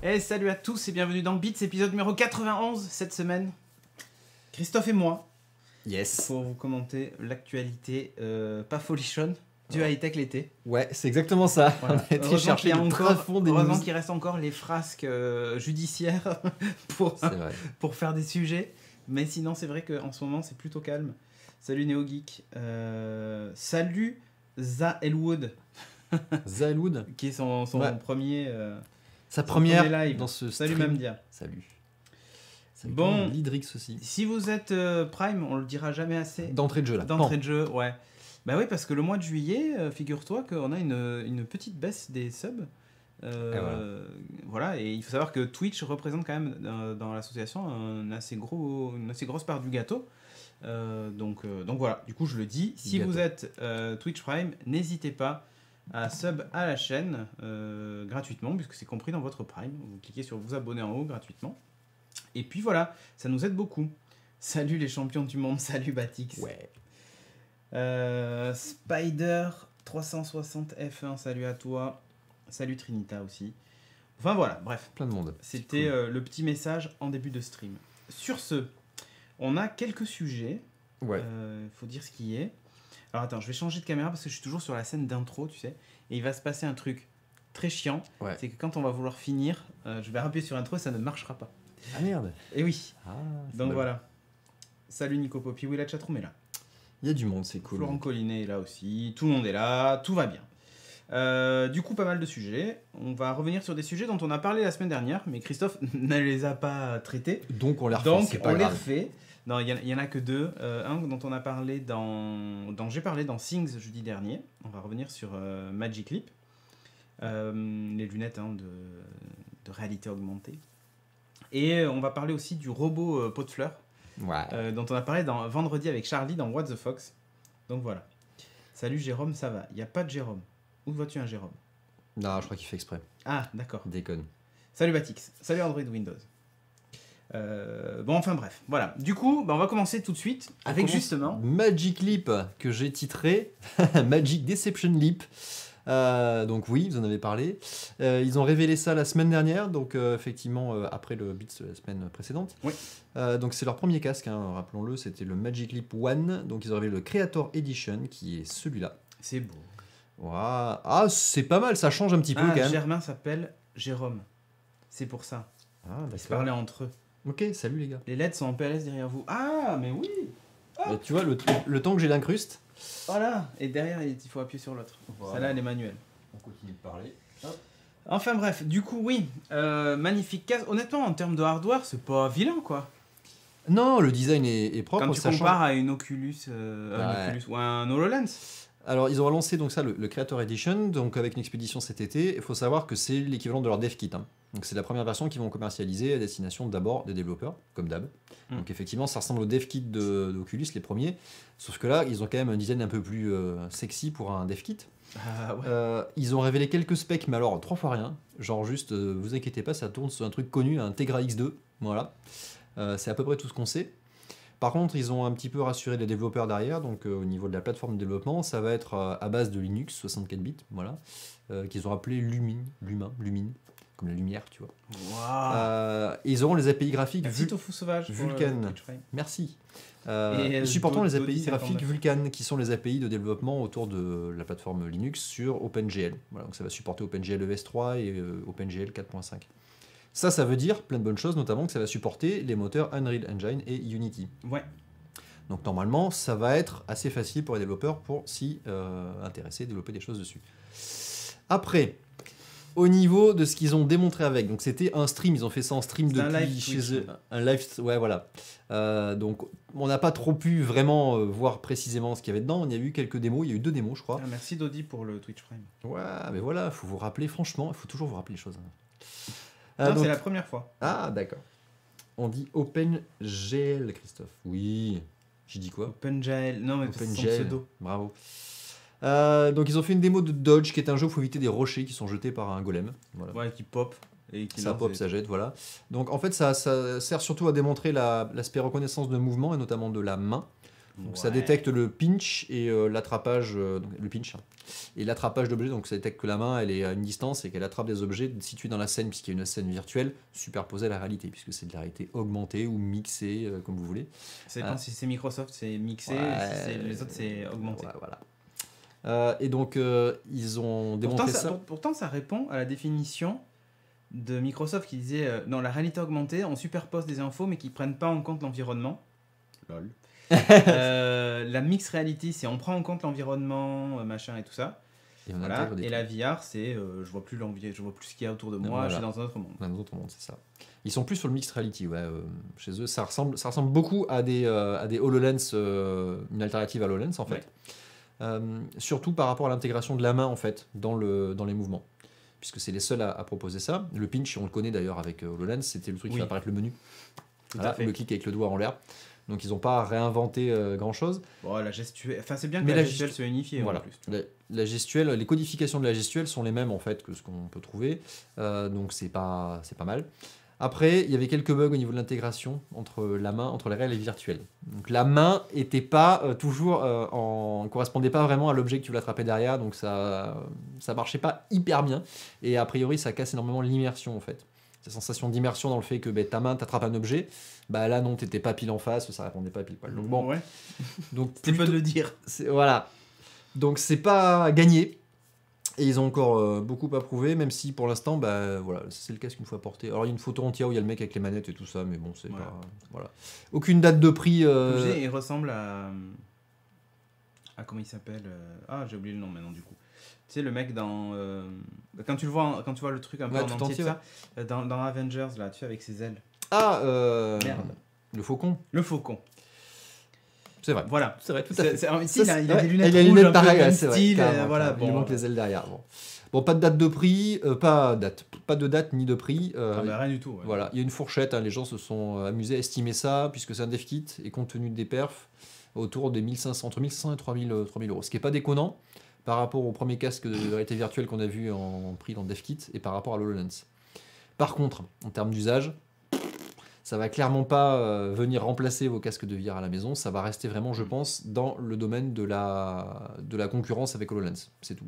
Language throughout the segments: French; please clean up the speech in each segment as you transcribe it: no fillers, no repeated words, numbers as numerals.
Et salut à tous et bienvenue dans Beats, épisode numéro 91 cette semaine. Christophe et moi, yes, pour vous commenter l'actualité pas folichonne du high-tech l'été. Ouais, c'est exactement ça. Voilà. On a été chercher le tréfonds des heureusement news. qu'il reste encore les frasques judiciaires pour faire des sujets. Mais sinon, c'est vrai qu'en ce moment, c'est plutôt calme. Salut NeoGeek. Salut Za Elwood. Za Elwood, qui est son premier... sa première live dans ce Salut stream. Mamdia. Salut. Bon, Lidrix aussi. Si vous êtes Prime, on le dira jamais assez. D'entrée de jeu là. D'entrée de jeu, ouais. Bah oui, parce que le mois de juillet, figure-toi qu'on a une petite baisse des subs. Voilà, et il faut savoir que Twitch représente quand même dans l'association une assez grosse part du gâteau. Donc voilà, du coup je le dis, si vous êtes Twitch Prime, n'hésitez pas à sub à la chaîne gratuitement, puisque c'est compris dans votre Prime. Vous cliquez sur vous abonner en haut gratuitement. Et puis voilà, ça nous aide beaucoup. Salut les champions du monde, salut Batix. Ouais. Spider 360 F1, salut à toi. Salut Trinita aussi. Enfin voilà, bref. Plein de monde. C'était cool. Le petit message en début de stream. Sur ce, on a quelques sujets. Ouais. Faut dire ce qui est. Alors attends, je vais changer de caméra parce que je suis toujours sur la scène d'intro, tu sais. Et il va se passer un truc très chiant. Ouais. C'est que quand on va vouloir finir, je vais appuyer sur intro et ça ne marchera pas. Ah merde. Et oui. Donc bon. Voilà. Salut Nico Poppy, oui la chatroom est là. Il y a du monde, c'est cool. Florent Collinet est là aussi, tout le monde est là, tout va bien. Du coup, pas mal de sujets. On va revenir sur des sujets dont on a parlé la semaine dernière, mais Christophe ne les a pas traités. Donc on les refait. Non, il y en a que deux. Un dont on a parlé dont j'ai parlé dans Things jeudi dernier. On va revenir sur Magic Leap, les lunettes de réalité augmentée. Et on va parler aussi du robot pot de fleurs, dont on a parlé vendredi avec Charlie dans What the Fox. Donc voilà. Salut Jérôme, ça va? Il n'y a pas de Jérôme. Où vois-tu un Jérôme? Non, je crois qu'il fait exprès. Ah, d'accord. Déconne. Salut Batix. Salut Android Windows. Bon, enfin bref. Voilà. Du coup, on va commencer tout de suite avec justement... Magic Leap, que j'ai titré Magic Deception Leap. Donc oui, vous en avez parlé. Ils ont révélé ça la semaine dernière, donc effectivement après le Beats de la semaine précédente. Oui. Donc c'est leur premier casque, hein, rappelons-le, c'était le Magic Leap One. Donc ils ont révélé le Creator Edition, qui est celui-là. C'est beau. Wow. Ah, c'est pas mal, ça change un petit peu quand même. Germain s'appelle Jérôme. C'est pour ça. Ils se parlaient entre eux. Ok, salut les gars. Les LED sont en PLS derrière vous. Ah, mais oui. Et tu vois, le temps que j'ai l'incruste. Voilà, et derrière il faut appuyer sur l'autre. Voilà. Celle-là elle est manuelle. On continue de parler. Hop. Enfin bref, du coup oui, magnifique casque. Honnêtement en termes de hardware c'est pas vilain quoi. Non, le design est propre. Quand tu compares à une Oculus, ou un HoloLens. Alors ils ont lancé donc ça le Creator Edition, donc avec une expédition cet été. Il faut savoir que c'est l'équivalent de leur dev kit. Hein. Donc c'est la première version qu'ils vont commercialiser à destination d'abord des développeurs, comme d'hab. Donc effectivement ça ressemble au dev kit d'Oculus les premiers, sauf que là ils ont quand même un design un peu plus sexy pour un dev kit. Ah, ouais. Ils ont révélé quelques specs, mais alors 3 fois rien. Genre juste, vous inquiétez pas, ça tourne sur un truc connu, un Tegra X2. Voilà. C'est à peu près tout ce qu'on sait. Par contre, ils ont un petit peu rassuré les développeurs derrière, donc au niveau de la plateforme de développement, ça va être à base de Linux, 64 bits, voilà, qu'ils ont appelé Lumine, comme la lumière, tu vois. Wow. Ils auront les API graphiques Vulkan. Merci. Supportant les API graphiques Vulkan, qui sont les API de développement autour de la plateforme Linux sur OpenGL. Voilà, donc ça va supporter OpenGL ES3 et OpenGL 4.5. Ça veut dire plein de bonnes choses, notamment que ça va supporter les moteurs Unreal Engine et Unity. Ouais. Donc normalement, ça va être assez facile pour les développeurs pour s'y intéresser, développer des choses dessus. Après, au niveau de ce qu'ils ont démontré avec, donc c'était un stream, ils ont fait ça en stream depuis chez eux. Un live, ouais voilà. Donc on n'a pas trop pu vraiment voir précisément ce qu'il y avait dedans. Il y a eu quelques démos, il y a eu 2 démos je crois. Merci Dodi pour le Twitch Prime. Ouais, mais voilà, il faut vous rappeler, franchement, il faut toujours vous rappeler les choses. Non, donc... c'est la première fois. Ah, d'accord. On dit OpenGL, Christophe. Oui. J'ai dit quoi? OpenGL. Non, mais c'est son pseudo. Bravo. Donc, ils ont fait une démo de Dodge, qui est un jeu où il faut éviter des rochers qui sont jetés par un golem. Voilà. Ouais, qui pop. Et qui ça pop, ça jette, voilà. Donc, en fait, ça sert surtout à démontrer l'aspect reconnaissance de mouvement, et notamment de la main. Donc ça détecte le pinch et l'attrapage, le pinch, hein, et l'attrapage d'objets. Donc ça détecte que la main elle est à une distance et qu'elle attrape des objets situés dans la scène, puisqu'il y a une scène virtuelle superposée à la réalité, puisque c'est de la réalité augmentée ou mixée, comme vous voulez. Ça dépend si c'est Microsoft, c'est mixé, si les autres, c'est augmenté. Ouais, voilà. Et donc ils ont démontré pourtant, ça répond à la définition de Microsoft qui disait dans la réalité augmentée, on superpose des infos mais qui prennent pas en compte l'environnement. Lol. La mixed reality, c'est on prend en compte l'environnement, machin et tout ça. Et, voilà. Et la VR, c'est je vois plus je vois plus ce qu'il y a autour de moi, voilà. Je suis dans un autre monde. Dans un autre monde, c'est ça. Ils sont plus sur le mixed reality, ouais. Chez eux, ça ressemble beaucoup à des HoloLens, une alternative à HoloLens en fait. Ouais. Surtout par rapport à l'intégration de la main en fait dans les mouvements, puisque c'est les seuls à proposer ça. Le pinch, on le connaît d'ailleurs avec HoloLens, c'était le truc qui va apparaître le menu. Voilà, le clic avec le doigt en l'air. Donc ils n'ont pas réinventé grand chose. Bon, la gestuelle, enfin c'est bien que la gestuelle soit unifiée. Voilà. En plus. La gestuelle, les codifications de la gestuelle sont les mêmes en fait que ce qu'on peut trouver. Donc c'est pas mal. Après, il y avait quelques bugs au niveau de l'intégration entre la main, entre le réel et le virtuel. Donc la main était pas toujours correspondait pas vraiment à l'objet que tu voulais attraper derrière, donc ça marchait pas hyper bien. Et a priori, ça casse énormément l'immersion en fait. Cette sensation d'immersion dans le fait que ta main t'attrape un objet, là non, t'étais pas pile en face, ça répondait pas pile poil. Donc bon, ouais. Donc c'est pas de le dire. Voilà. Donc c'est pas gagné. Et ils ont encore beaucoup à prouver, même si pour l'instant, voilà, c'est le casque une fois porté. Alors il y a une photo entière où il y a le mec avec les manettes et tout ça, mais bon, c'est pas. Voilà. Aucune date de prix. Il ressemble à comment il s'appelle j'ai oublié le nom maintenant du coup. Tu sais, le mec dans. Quand tu vois le truc un peu en entier, ça, dans Avengers, là, tu sais, avec ses ailes. Merde. Le faucon. Le faucon. C'est vrai. Voilà. C'est vrai, tout à fait. Il a des lunettes pareilles, c'est vrai. Style, voilà, il manque les ailes derrière. Bon, pas de date de prix, pas de date ni de prix. Rien du tout. Ouais. Voilà, il y a une fourchette, les gens se sont amusés à estimer ça, puisque c'est un dev kit, et compte tenu des perfs, autour des 1500, entre 1500 et 3000 euros. Ce qui n'est pas déconnant par rapport au premier casque de réalité virtuelle qu'on a vu en prix dans DevKit et par rapport à l'HoloLens. Par contre, en termes d'usage, ça va clairement pas venir remplacer vos casques de VR à la maison, ça va rester vraiment, je pense, dans le domaine de la concurrence avec HoloLens, c'est tout.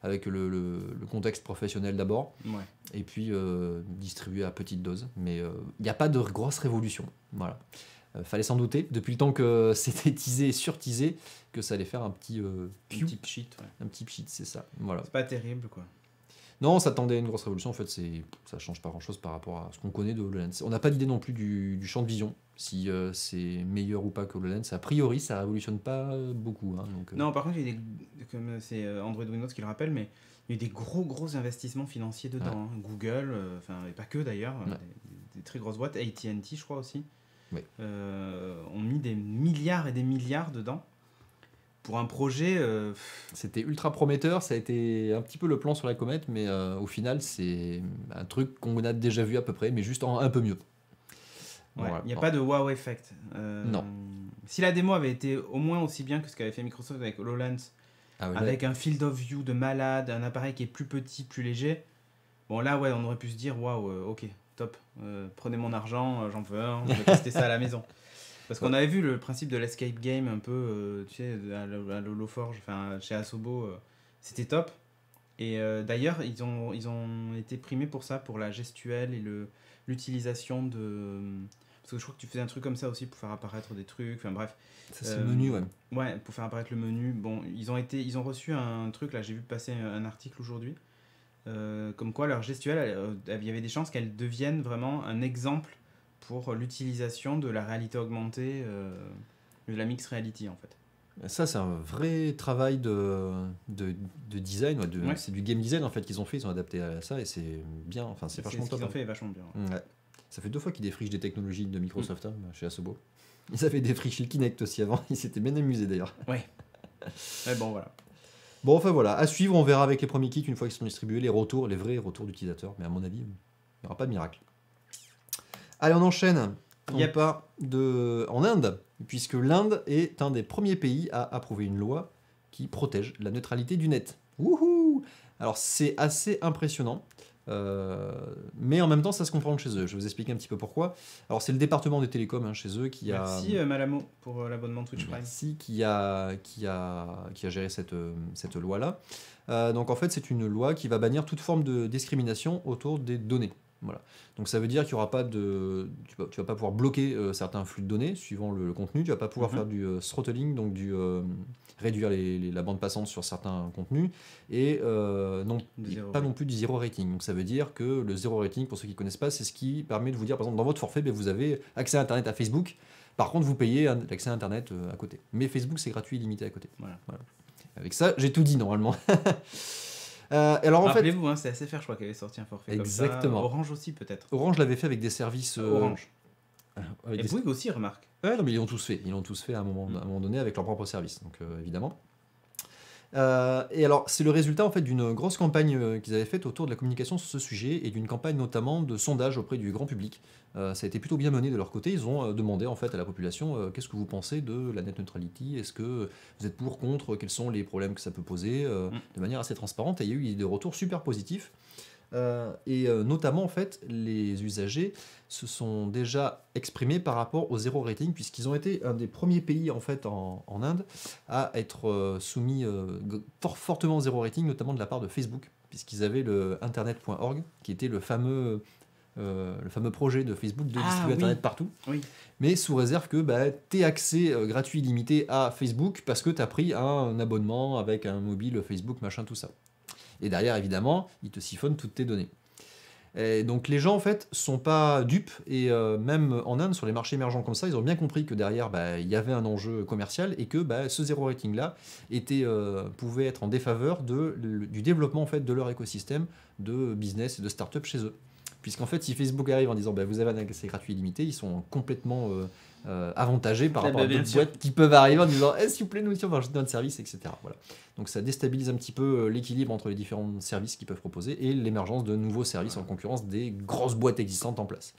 Avec le contexte professionnel d'abord, et puis distribué à petite dose. Mais il n'y a pas de grosse révolution. Voilà. Fallait s'en douter, depuis le temps que c'était teasé et surteasé, que ça allait faire un petit pchit. Ouais. Un petit pchit, c'est ça. Voilà. C'est pas terrible, quoi. Non, on s'attendait à une grosse révolution. En fait, ça change pas grand-chose par rapport à ce qu'on connaît de HoloLens. On n'a pas d'idée non plus du champ de vision, si c'est meilleur ou pas que HoloLens. A priori, ça révolutionne pas beaucoup. Hein, donc, non, par contre, il y a comme c'est Android Windows qui le rappelle, mais il y a eu des gros investissements financiers dedans. Ouais. Hein. Google, et pas que d'ailleurs, des très grosses boîtes, AT&T, je crois aussi. Oui. ont mis des milliards et des milliards dedans pour un projet. C'était ultra prometteur, ça a été un petit peu le plan sur la comète, mais au final, c'est un truc qu'on a déjà vu à peu près, mais juste un peu mieux. Ouais, il n'y a pas de wow effect. Non. Si la démo avait été au moins aussi bien que ce qu'avait fait Microsoft avec HoloLens, avec un field of view de malade, un appareil qui est plus petit, plus léger, bon là, on aurait pu se dire, waouh, ok. Top, prenez mon argent, j'en veux un, je vais tester ça à la maison. Parce qu'on avait vu le principe de l'escape game un peu, tu sais, à l'Holoforge, chez Asobo, c'était top. Et d'ailleurs, ils ont été primés pour ça, pour la gestuelle et l'utilisation de... Parce que je crois que tu faisais un truc comme ça aussi pour faire apparaître des trucs, enfin bref. Ça c'est le menu, ouais. Ouais, pour faire apparaître le menu. Bon, ils ont reçu un truc, là j'ai vu passer un article aujourd'hui, comme quoi leur gestuelle, il y avait des chances qu'elle devienne vraiment un exemple pour l'utilisation de la réalité augmentée, de la mixed reality en fait. Ça c'est un vrai travail de design, c'est du game design en fait qu'ils ont fait, ils ont adapté à ça et c'est bien, c'est vachement top. Ce qu'ils ont fait est vachement bien. Ouais. Ça fait 2 fois qu'ils défrichent des technologies de Microsoft chez Asobo. Ils avaient défriché le Kinect aussi avant, ils s'étaient bien amusés d'ailleurs. Ouais. Mais bon voilà. Bon, voilà, à suivre, on verra avec les premiers kits, une fois qu'ils sont distribués, les vrais retours d'utilisateurs. Mais à mon avis, il n'y aura pas de miracle. Allez, on enchaîne. On part en Inde, puisque l'Inde est un des premiers pays à approuver une loi qui protège la neutralité du net. Wouhou! Alors, c'est assez impressionnant, Mais en même temps, ça se comprend chez eux. Je vais vous expliquer un petit peu pourquoi. Alors, c'est le département des télécoms chez eux qui a... Merci Malamo pour l'abonnement Twitch Prime. Merci, qui a géré cette loi-là. Donc, en fait, c'est une loi qui va bannir toute forme de discrimination autour des données. Voilà. Donc, ça veut dire qu'il y aura pas de... Tu vas pas pouvoir bloquer certains flux de données suivant le contenu. Tu vas pas pouvoir faire du throttling, donc réduire la bande passante sur certains contenus, et pas non plus du zéro rating. Donc ça veut dire que le zéro rating, pour ceux qui ne connaissent pas, c'est ce qui permet de vous dire, par exemple, dans votre forfait, vous avez accès à Internet à Facebook, par contre vous payez l'accès à Internet à côté. Mais Facebook, c'est gratuit, illimité à côté. Voilà. Avec ça, j'ai tout dit normalement. Alors rappelez-vous, c'est SFR, je crois, qui avait sorti un forfait exactement. Comme ça. Orange aussi, peut-être. Orange l'avait fait avec des services... Orange. Et Bouygues aussi, remarque. Ouais, non, mais ils l'ont tous fait. Ils l'ont tous fait à un moment donné avec leur propre service, donc évidemment. Et alors, c'est le résultat en fait d'une grosse campagne qu'ils avaient faite autour de la communication sur ce sujet et d'une campagne notamment de sondage auprès du grand public. Ça a été plutôt bien mené de leur côté. Ils ont demandé en fait à la population qu'est-ce que vous pensez de la net neutrality, est-ce que vous êtes pour, contre, quels sont les problèmes que ça peut poser, de manière assez transparente. Et il y a eu des retours super positifs. Notamment en fait les usagers se sont déjà exprimés par rapport au zéro rating, puisqu'ils ont été un des premiers pays en fait en Inde à être soumis fortement au zéro rating, notamment de la part de Facebook, puisqu'ils avaient le internet.org qui était le fameux projet de Facebook de distribuer Internet partout, mais sous réserve que tu aies accès gratuit illimité à Facebook parce que tu as pris un abonnement avec un mobile Facebook, machin, tout ça. Et derrière, évidemment, ils te siphonnent toutes tes données. Et donc les gens, en fait, sont pas dupes. Et même en Inde, sur les marchés émergents comme ça, ils ont bien compris que derrière, il y avait un enjeu commercial et que ce zéro rating-là pouvait être en défaveur du développement en fait, de leur écosystème de business et de start-up chez eux. Puisqu'en fait, si Facebook arrive en disant vous avez un accès gratuit illimité, ils sont complètement avantagés par rapport à d'autres boîtes qui peuvent arriver en disant s'il vous plaît, nous aussi on va rajouter notre service, etc. Voilà. Donc ça déstabilise un petit peu l'équilibre entre les différents services qu'ils peuvent proposer et l'émergence de nouveaux services en concurrence des grosses boîtes existantes en place.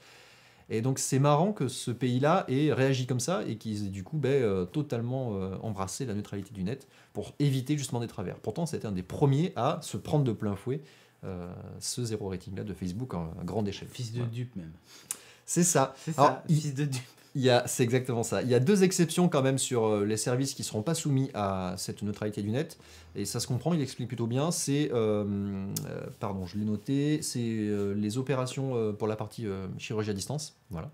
Et donc c'est marrant que ce pays-là ait réagi comme ça et qu'ils aient du coup totalement embrassé la neutralité du net pour éviter justement des travers. Pourtant, c'était un des premiers à se prendre de plein fouet ce zéro rating là de Facebook à grande échelle. Fils de dupe même. C'est ça. Fils de dupe. C'est exactement ça. Il y a deux exceptions quand même sur les services qui ne seront pas soumis à cette neutralité du net. Et ça se comprend, il explique plutôt bien. C'est, je l'ai noté, c'est les opérations pour la partie chirurgie à distance, voilà,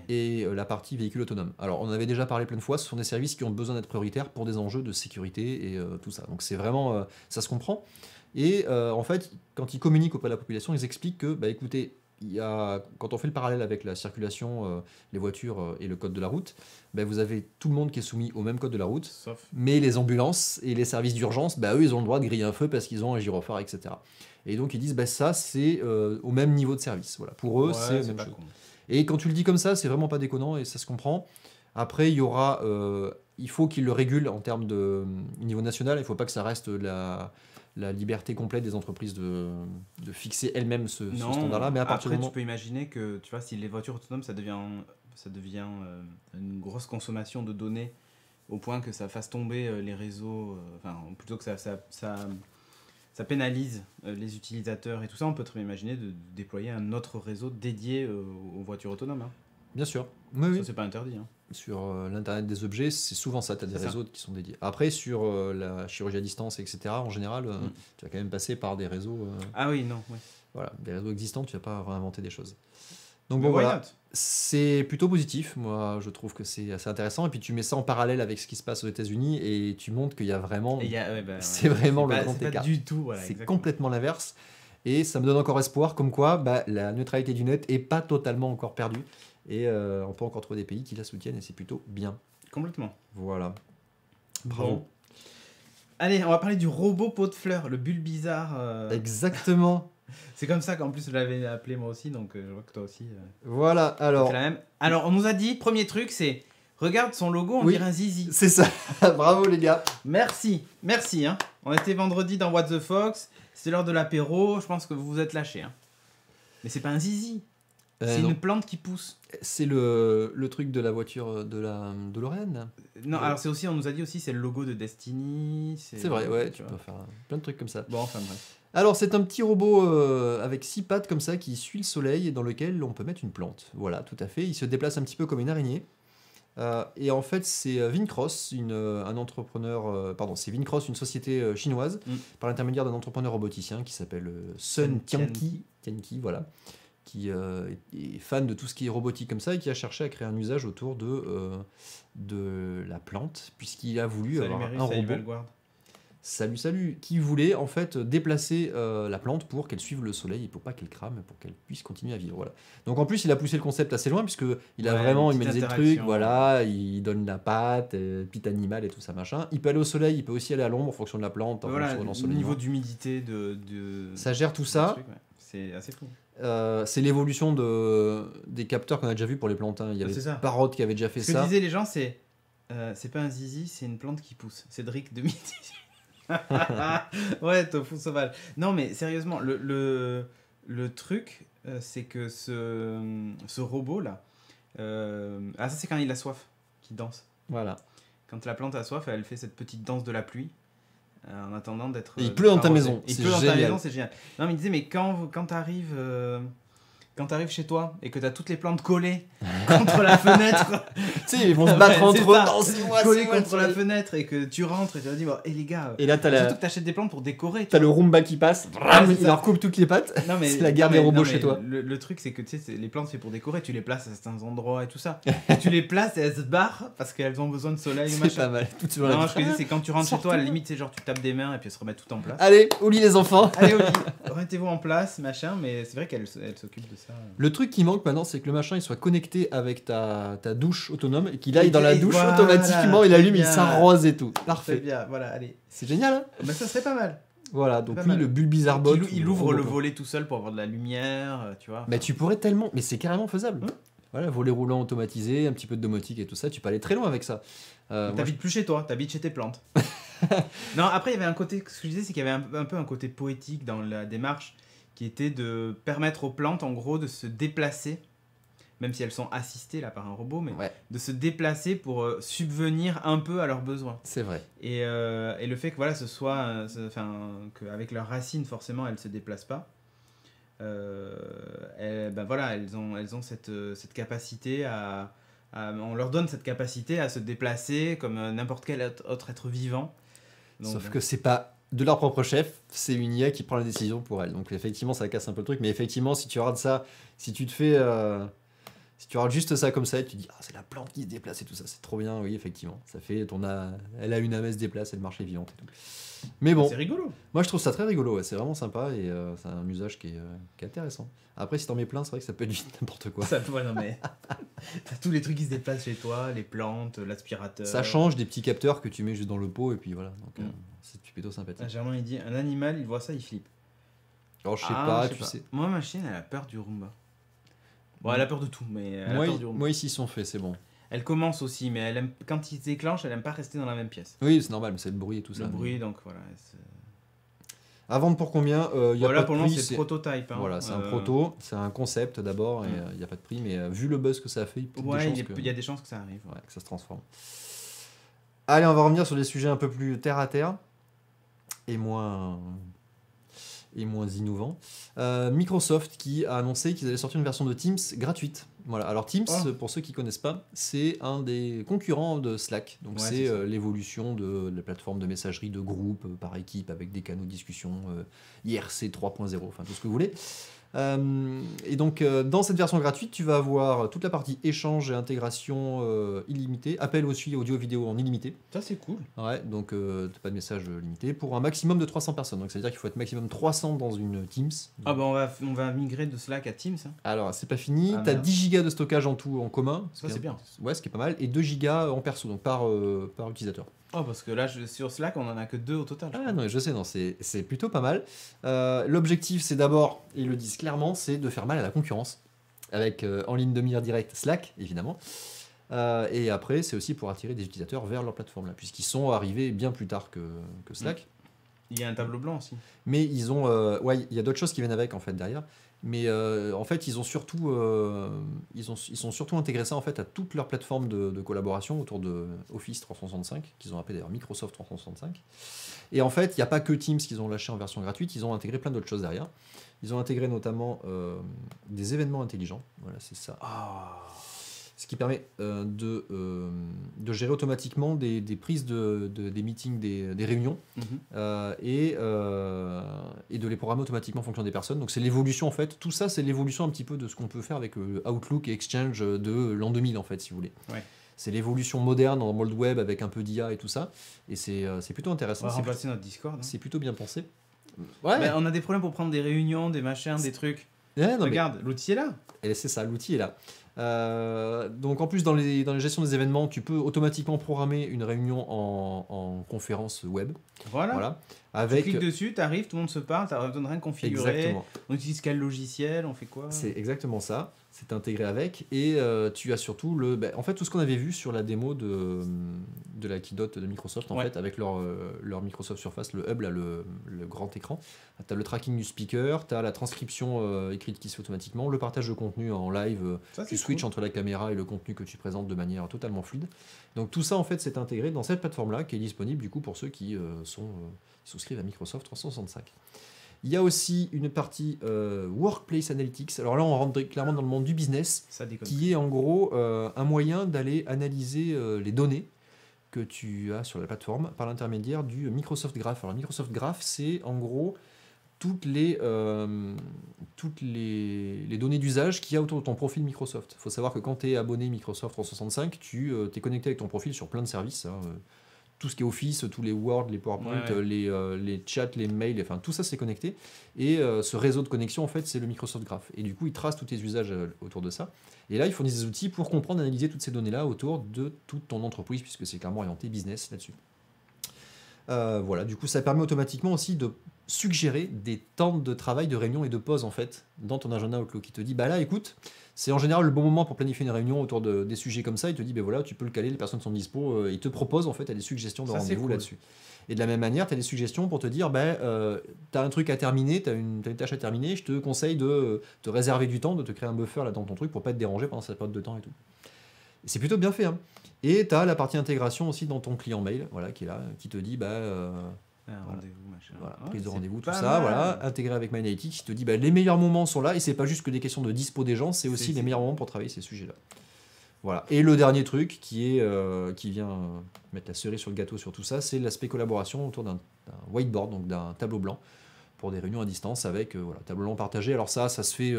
et la partie véhicule autonome. Alors on en avait déjà parlé plein de fois, ce sont des services qui ont besoin d'être prioritaires pour des enjeux de sécurité et tout ça. Donc c'est vraiment, ça se comprend. Et en fait, quand ils communiquent auprès de la population, ils expliquent que, écoutez, quand on fait le parallèle avec la circulation, les voitures et le code de la route, vous avez tout le monde qui est soumis au même code de la route, mais les ambulances et les services d'urgence, eux, ils ont le droit de griller un feu parce qu'ils ont un gyrophare, etc. Et donc ils disent, ça, c'est au même niveau de service. Voilà. Pour eux, c'est la même chose. Et quand tu le dis comme ça, c'est vraiment pas déconnant et ça se comprend. Après, il y aura, il faut qu'ils le régulent en termes de niveau national. Il ne faut pas que ça reste la liberté complète des entreprises de fixer elles-mêmes ce standard-là. Mais après, tu peux imaginer que tu vois, si les voitures autonomes, ça devient une grosse consommation de données au point que ça fasse tomber les réseaux, plutôt que ça pénalise les utilisateurs et tout ça, on peut très bien imaginer de déployer un autre réseau dédié aux voitures autonomes. Hein. Bien sûr. Oui. Ça, c'est pas interdit. Hein. Sur l'Internet des objets, c'est souvent ça, tu as des réseaux qui sont dédiés. Après, sur la chirurgie à distance, etc., en général, tu vas quand même passer par des réseaux... Voilà, des réseaux existants, tu vas pas réinventer des choses. Donc voilà, c'est plutôt positif. Moi, je trouve que c'est assez intéressant. Et puis, tu mets ça en parallèle avec ce qui se passe aux États-Unis et tu montres qu'il y a vraiment... c'est vraiment le grand écart. Pas du tout, c'est complètement l'inverse. Et ça me donne encore espoir, comme quoi la neutralité du net n'est pas totalement encore perdue. Et on peut encore trouver des pays qui la soutiennent et c'est plutôt bien. Complètement. Voilà. Bravo. Bon. Allez, on va parler du robot pot de fleurs, le Bulbizarre. Exactement. C'est comme ça qu'en plus je l'avais appelé moi aussi, donc je vois que toi aussi. Voilà, alors. La même. Alors, on nous a dit, premier truc, c'est regarde son logo, on dirait un zizi. C'est ça. Bravo les gars. Merci. Hein. On était vendredi dans What the Fox, c'était l'heure de l'apéro, je pense que vous vous êtes lâchés. Hein. Mais c'est pas un zizi. C'est non. une plante qui pousse. C'est le truc de la voiture de la DeLorean. Non, Ouais. alors c'est aussi, on nous a dit aussi, c'est le logo de Destiny. C'est vrai, ouais, tu vois. peux faire plein de trucs comme ça. Bon, enfin bref. Alors, c'est un petit robot avec 6 pattes comme ça qui suit le soleil et dans lequel on peut mettre une plante. Voilà, tout à fait. Il se déplace un petit peu comme une araignée. Et en fait, c'est Vincross, un entrepreneur. Pardon, c'est Vincross, une société chinoise, par l'intermédiaire d'un entrepreneur roboticien qui s'appelle Sun Tianqi, voilà, qui est fan de tout ce qui est robotique comme ça et qui a cherché à créer un usage autour de la plante, puisqu'il a voulu Salut avoir Mary, un salut robot. Belleguard. Salut, qui voulait en fait déplacer la plante pour qu'elle suive le soleil et pour pas qu'elle crame, pour qu'elle puisse continuer à vivre. Voilà. Donc en plus, il a poussé le concept assez loin puisque il a Ouais, vraiment une humanisé petite le truc. interaction. Voilà, il donne la pâte, petit animal et tout ça machin. Il peut aller au soleil, il peut aussi aller à l'ombre en fonction de la plante, en Voilà, fonction de le l'ensoleillement. niveau d'humidité Ça gère tout du ça. truc, ouais. C'est assez fou. C'est l'évolution des capteurs qu'on a déjà vu pour les plantes. Hein. Il y avait C'est ça. Parrot qui avait déjà fait Ce que ça. disaient les gens, c'est pas un zizi, c'est une plante qui pousse. Cédric 2018. Ouais, tofu sauvage. Non, mais sérieusement, le truc, c'est que ce robot-là, ça c'est quand il a soif, qu'il danse. Voilà. Quand la plante a soif, elle fait cette petite danse de la pluie, en attendant d'être. Et il pleut dans ta arrosée. maison, Il c'est pleut dans ta génial. maison, c'est génial. Non, mais il disait, mais quand t'arrives. Quand t'arrives chez toi et que t'as toutes les plantes collées contre la fenêtre, Tu sais, ils vont se battre Ouais, c'est entre eux. ça. Non, c'est moi, collées c'est moi, contre c'est la moi. fenêtre et que tu rentres et tu te dis, bon, les gars, Et là, t'as surtout que t'achètes des plantes pour décorer. tu T'as le vois. Roomba qui passe, c'est il ça. leur coupe toutes les pattes. Non, mais, C'est la guerre non, des mais- robots non, chez mais toi. Le truc, c'est que tu sais, les plantes, c'est pour décorer. Tu les places à certains endroits et tout ça. Tu les places et elles se barrent parce qu'elles ont besoin de soleil ou C'est machin. pas mal. Tout sur Non, la ce que je dis, c'est quand tu rentres chez toi, à la sortez-moi. limite, c'est genre tu tapes des mains et puis elles se remettent tout en place. Allez, au lit les enfants. Allez, Oli, remettez-vous en place, machin, mais c'est vrai qu'elle s'occupe de ça. Le truc qui manque maintenant, c'est que le machin il soit connecté avec ta douche autonome et qu'il aille dans la Et douche voilà, automatiquement, il très allume, il bien. s'arrose et tout. Très Parfait. bien, voilà, allez. C'est génial, hein. Bah, ça serait pas mal. Voilà, donc Pas lui, mal. le Bulbizarbot. Il ouvre ou le robot. volet tout seul pour avoir de la lumière, tu vois. Mais tu pourrais tellement. Mais c'est carrément faisable. Ouais. Voilà, volet roulant automatisé, un petit peu de domotique et tout ça, tu peux aller très loin avec ça. Moi, T'habites plus chez toi, t'habites chez tes plantes. Non, après, il y avait un côté, ce que je disais, c'est qu'il y avait un peu un côté poétique dans la démarche qui était de permettre aux plantes, en gros, de se déplacer, même si elles sont assistées là par un robot, mais Ouais, de se déplacer pour subvenir un peu à leurs besoins. c'est vrai. Et le fait que voilà, ce soit, qu'avec leurs racines, forcément, elles ne se déplacent pas. Voilà, elles ont cette capacité on leur donne cette capacité à se déplacer comme n'importe quel autre être vivant. Donc, Sauf que c'est pas de leur propre chef, c'est une IA qui prend la décision pour elle. Donc effectivement, ça casse un peu le truc. Mais effectivement, si tu regardes ça, si tu regardes juste ça comme ça, et tu te dis, ah, c'est la plante qui se déplace et tout ça, c'est trop bien, oui, effectivement. Ça fait, elle a une âme, elle se déplace, elle marche, elle est vivante et tout. Mais bon, c'est rigolo. moi je trouve ça très rigolo, ouais, c'est vraiment sympa et c'est un usage qui est intéressant. Après, si t'en mets plein, c'est vrai que ça peut être vite n'importe quoi. Ça, ouais, non, mais t'as tous les trucs qui se déplacent chez toi, les plantes, l'aspirateur. Ça change des petits capteurs que tu mets juste dans le pot et puis voilà. Donc c'est plutôt sympathique. Ah, Germain, il dit, un animal, il voit ça, il flippe. Alors je sais Ah, pas, je sais tu pas. sais. Moi, ma chienne, elle a peur du Roomba. Bon, elle a peur de tout, mais elle a Moi, peur du Roomba. moi ici ils sont faits, c'est bon. Elle commence aussi, mais elle aime, quand il se déclenche, elle aime pas rester dans la même pièce. Oui, c'est normal, mais c'est le bruit et tout ça. Le mais- bruit, donc voilà. À vendre pour combien Il y a Voilà, pas pour de le moment, prix. c'est prototype. Hein. Voilà, c'est un proto, c'est un concept d'abord et il n'y a pas de prix, mais vu le buzz que ça a fait, il y a peut-être Ouais, des il chances que, y a des chances que ça arrive. ouais, que ça se transforme. Allez, on va revenir sur des sujets un peu plus terre à terre et moins innovants. Microsoft qui a annoncé qu'ils allaient sortir une version de Teams gratuite. Voilà. Alors Teams, Oh. pour ceux qui connaissent pas, c'est un des concurrents de Slack. Donc Ouais, c'est c'est ça. l'évolution de la plateforme de messagerie de groupe par équipe avec des canaux de discussion IRC 3.0, enfin tout ce que vous voulez. Et donc dans cette version gratuite, tu vas avoir toute la partie échange et intégration illimitée, appel aussi audio-vidéo en illimité. Ça, c'est cool. Ouais, donc t'as pas de message limité pour un maximum de 300 personnes. Donc ça veut dire qu'il faut être maximum 300 dans une Teams. Ah bah on va migrer de Slack à Teams. Hein. Alors c'est pas fini, Ah, t'as merde. 10 gigas de stockage en tout en commun. Ça, c'est bien. Ouais, ce qui est pas mal, et 2 gigas en perso, donc par utilisateur. Oh, parce que là, sur Slack, on en a que 2 au total. je Ah crois. non, je sais, non, c'est plutôt pas mal. L'objectif, c'est d'abord, et ils le disent clairement, c'est de faire mal à la concurrence, avec en ligne de mire directe Slack, évidemment. Et après, c'est aussi pour attirer des utilisateurs vers leur plateforme, là, puisqu'ils sont arrivés bien plus tard que Slack. Il y a un tableau blanc aussi. Mais ils ont, ouais, il y a d'autres choses qui viennent avec en fait derrière. Mais en fait, ils ont surtout, ils sont surtout intégrés ça en fait à toutes leurs plateformes de collaboration autour de Office 365, qu'ils ont appelé d'ailleurs Microsoft 365. Et en fait, il n'y a pas que Teams qu'ils ont lâché en version gratuite, ils ont intégré plein d'autres choses derrière. Ils ont intégré notamment des événements intelligents. Voilà, c'est ça. Ce qui permet de gérer automatiquement des prises des meetings, des réunions, et de les programmer automatiquement en fonction des personnes. Donc c'est l'évolution en fait. Tout ça, c'est l'évolution un petit peu de ce qu'on peut faire avec Outlook et Exchange de l'an 2000 en fait, si vous voulez. Ouais. C'est l'évolution moderne en mode web avec un peu d'IA et tout ça. Et c'est plutôt intéressant. On va remplacer notre Discord. Hein. C'est plutôt bien pensé. Ouais. Mais on a des problèmes pour prendre des réunions, des machins, des trucs. Ouais, non, regarde, l'outil est là. Et c'est ça, l'outil est là. Donc en plus dans les gestions des événements, tu peux automatiquement programmer une réunion en conférence web. Voilà. Avec... Tu cliques dessus, tu arrives, tout le monde se parle, tu n'as besoin de rien configurer. Exactement. On utilise quel logiciel, on fait quoi? C'est exactement ça. C'est intégré avec. Et tu as surtout en fait tout ce qu'on avait vu sur la démo de la keynote de Microsoft en fait, avec leur Microsoft Surface, le hub, là, le grand écran. Tu as le tracking du speaker, tu as la transcription écrite qui se fait automatiquement, le partage de contenu en live, tu switches entre la caméra et le contenu que tu présentes de manière totalement fluide. Donc tout ça en fait c'est intégré dans cette plateforme-là qui est disponible du coup pour ceux qui souscrivent à Microsoft 365. Il y a aussi une partie Workplace Analytics. Alors là, on rentre clairement dans le monde du business, qui est en gros un moyen d'aller analyser les données que tu as sur la plateforme par l'intermédiaire du Microsoft Graph. Alors Microsoft Graph, c'est en gros toutes les données d'usage qu'il y a autour de ton profil Microsoft. Il faut savoir que quand tu es abonné Microsoft 365, tu t'es connecté avec ton profil sur plein de services. Tout ce qui est Office, tous les Word, les PowerPoint, les chats, les mails, enfin tout ça c'est connecté. Et ce réseau de connexion, en fait, c'est le Microsoft Graph. Et du coup, ils tracent tous tes usages autour de ça. Et là, ils fournissent des outils pour comprendre, analyser toutes ces données-là autour de toute ton entreprise, puisque c'est clairement orienté business là-dessus. Voilà, du coup, ça permet automatiquement aussi de suggérer des temps de travail, de réunion et de pause en fait dans ton agenda Outlook. Qui te dit, bah là, écoute, c'est en général le bon moment pour planifier une réunion autour des sujets comme ça. Il te dit, ben voilà, tu peux le caler, les personnes sont dispo. Il te propose en fait des suggestions de rendez-vous là-dessus. Et de la même manière, tu as des suggestions pour te dire, tu as un truc à terminer, tu as une tâche à terminer, je te conseille de te réserver du temps, de te créer un buffer là dans ton truc pour pas être dérangé pendant cette période de temps et tout. Et c'est plutôt bien fait. Hein. Et tu as la partie intégration aussi dans ton client mail, voilà, qui est là, qui te dit, rendez-vous, machin. Voilà, prise de rendez-vous, tout ça, voilà, intégré avec MyAnalytics, qui te dit les meilleurs moments sont là, et c'est pas juste que des questions de dispo des gens, c'est aussi les meilleurs moments pour travailler ces sujets-là. Voilà. Et le dernier truc qui vient mettre la cerise sur le gâteau sur tout ça, c'est l'aspect collaboration autour d'un whiteboard, donc d'un tableau blanc, pour des réunions à distance avec tableau blanc partagé. Alors ça se fait,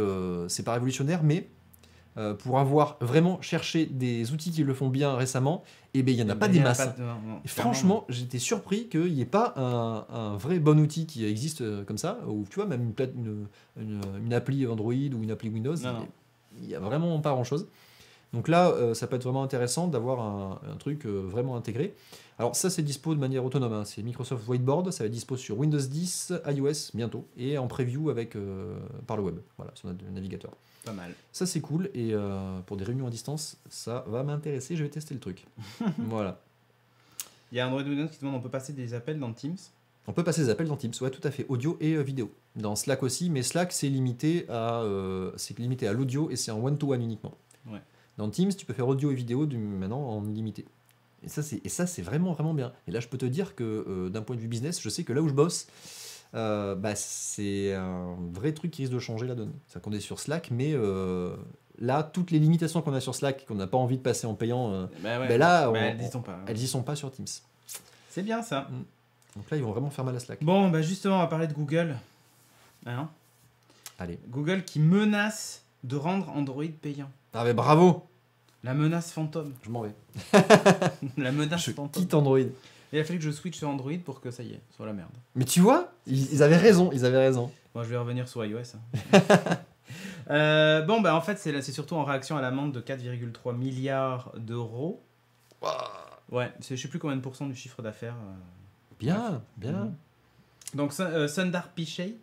c'est pas révolutionnaire, mais pour avoir vraiment cherché des outils qui le font bien récemment, il n'y en a pas des masses. Franchement, j'étais surpris qu'il n'y ait pas un vrai bon outil qui existe comme ça, ou tu vois, même une appli Android ou une appli Windows, il n'y a vraiment pas grand-chose. Donc là, ça peut être vraiment intéressant d'avoir un truc vraiment intégré. Alors ça, c'est dispo de manière autonome. Hein. C'est Microsoft Whiteboard, ça va être dispo sur Windows 10, iOS bientôt, et en preview par le web, voilà, sur notre navigateur. Pas mal. Ça, c'est cool, et pour des réunions à distance, ça va m'intéresser, je vais tester le truc. Voilà. Il y a Android Windows qui demande on peut passer des appels dans Teams. On peut passer des appels dans Teams, ouais, tout à fait, audio et vidéo. Dans Slack aussi, mais Slack, c'est limité à l'audio, et c'est en one-to-one uniquement. Ouais. Dans Teams, tu peux faire audio et vidéo maintenant en illimité. Et ça, c'est vraiment, vraiment bien. Et là, je peux te dire que d'un point de vue business, je sais que là où je bosse, c'est un vrai truc qui risque de changer la donne. C'est qu'on est sur Slack, mais là, toutes les limitations qu'on a sur Slack, qu'on n'a pas envie de passer en payant, elles y sont pas sur Teams. C'est bien ça. Donc là, ils vont vraiment faire mal à Slack. Bon, justement, on va parler de Google. Hein? Allez. Google qui menace de rendre Android payant. Ah mais bravo! La menace fantôme. Je m'en vais. La menace fantôme. Quitte Android. Et il a fallu que je switch sur Android pour que ça y est, soit la merde. Mais tu vois, ils avaient raison, Moi, je vais revenir sur iOS. En fait, c'est surtout en réaction à l'amende de 4,3 milliards d'euros. Wow. Ouais, je sais plus combien de pourcents du chiffre d'affaires. Bien. Donc, Sundar Pichai,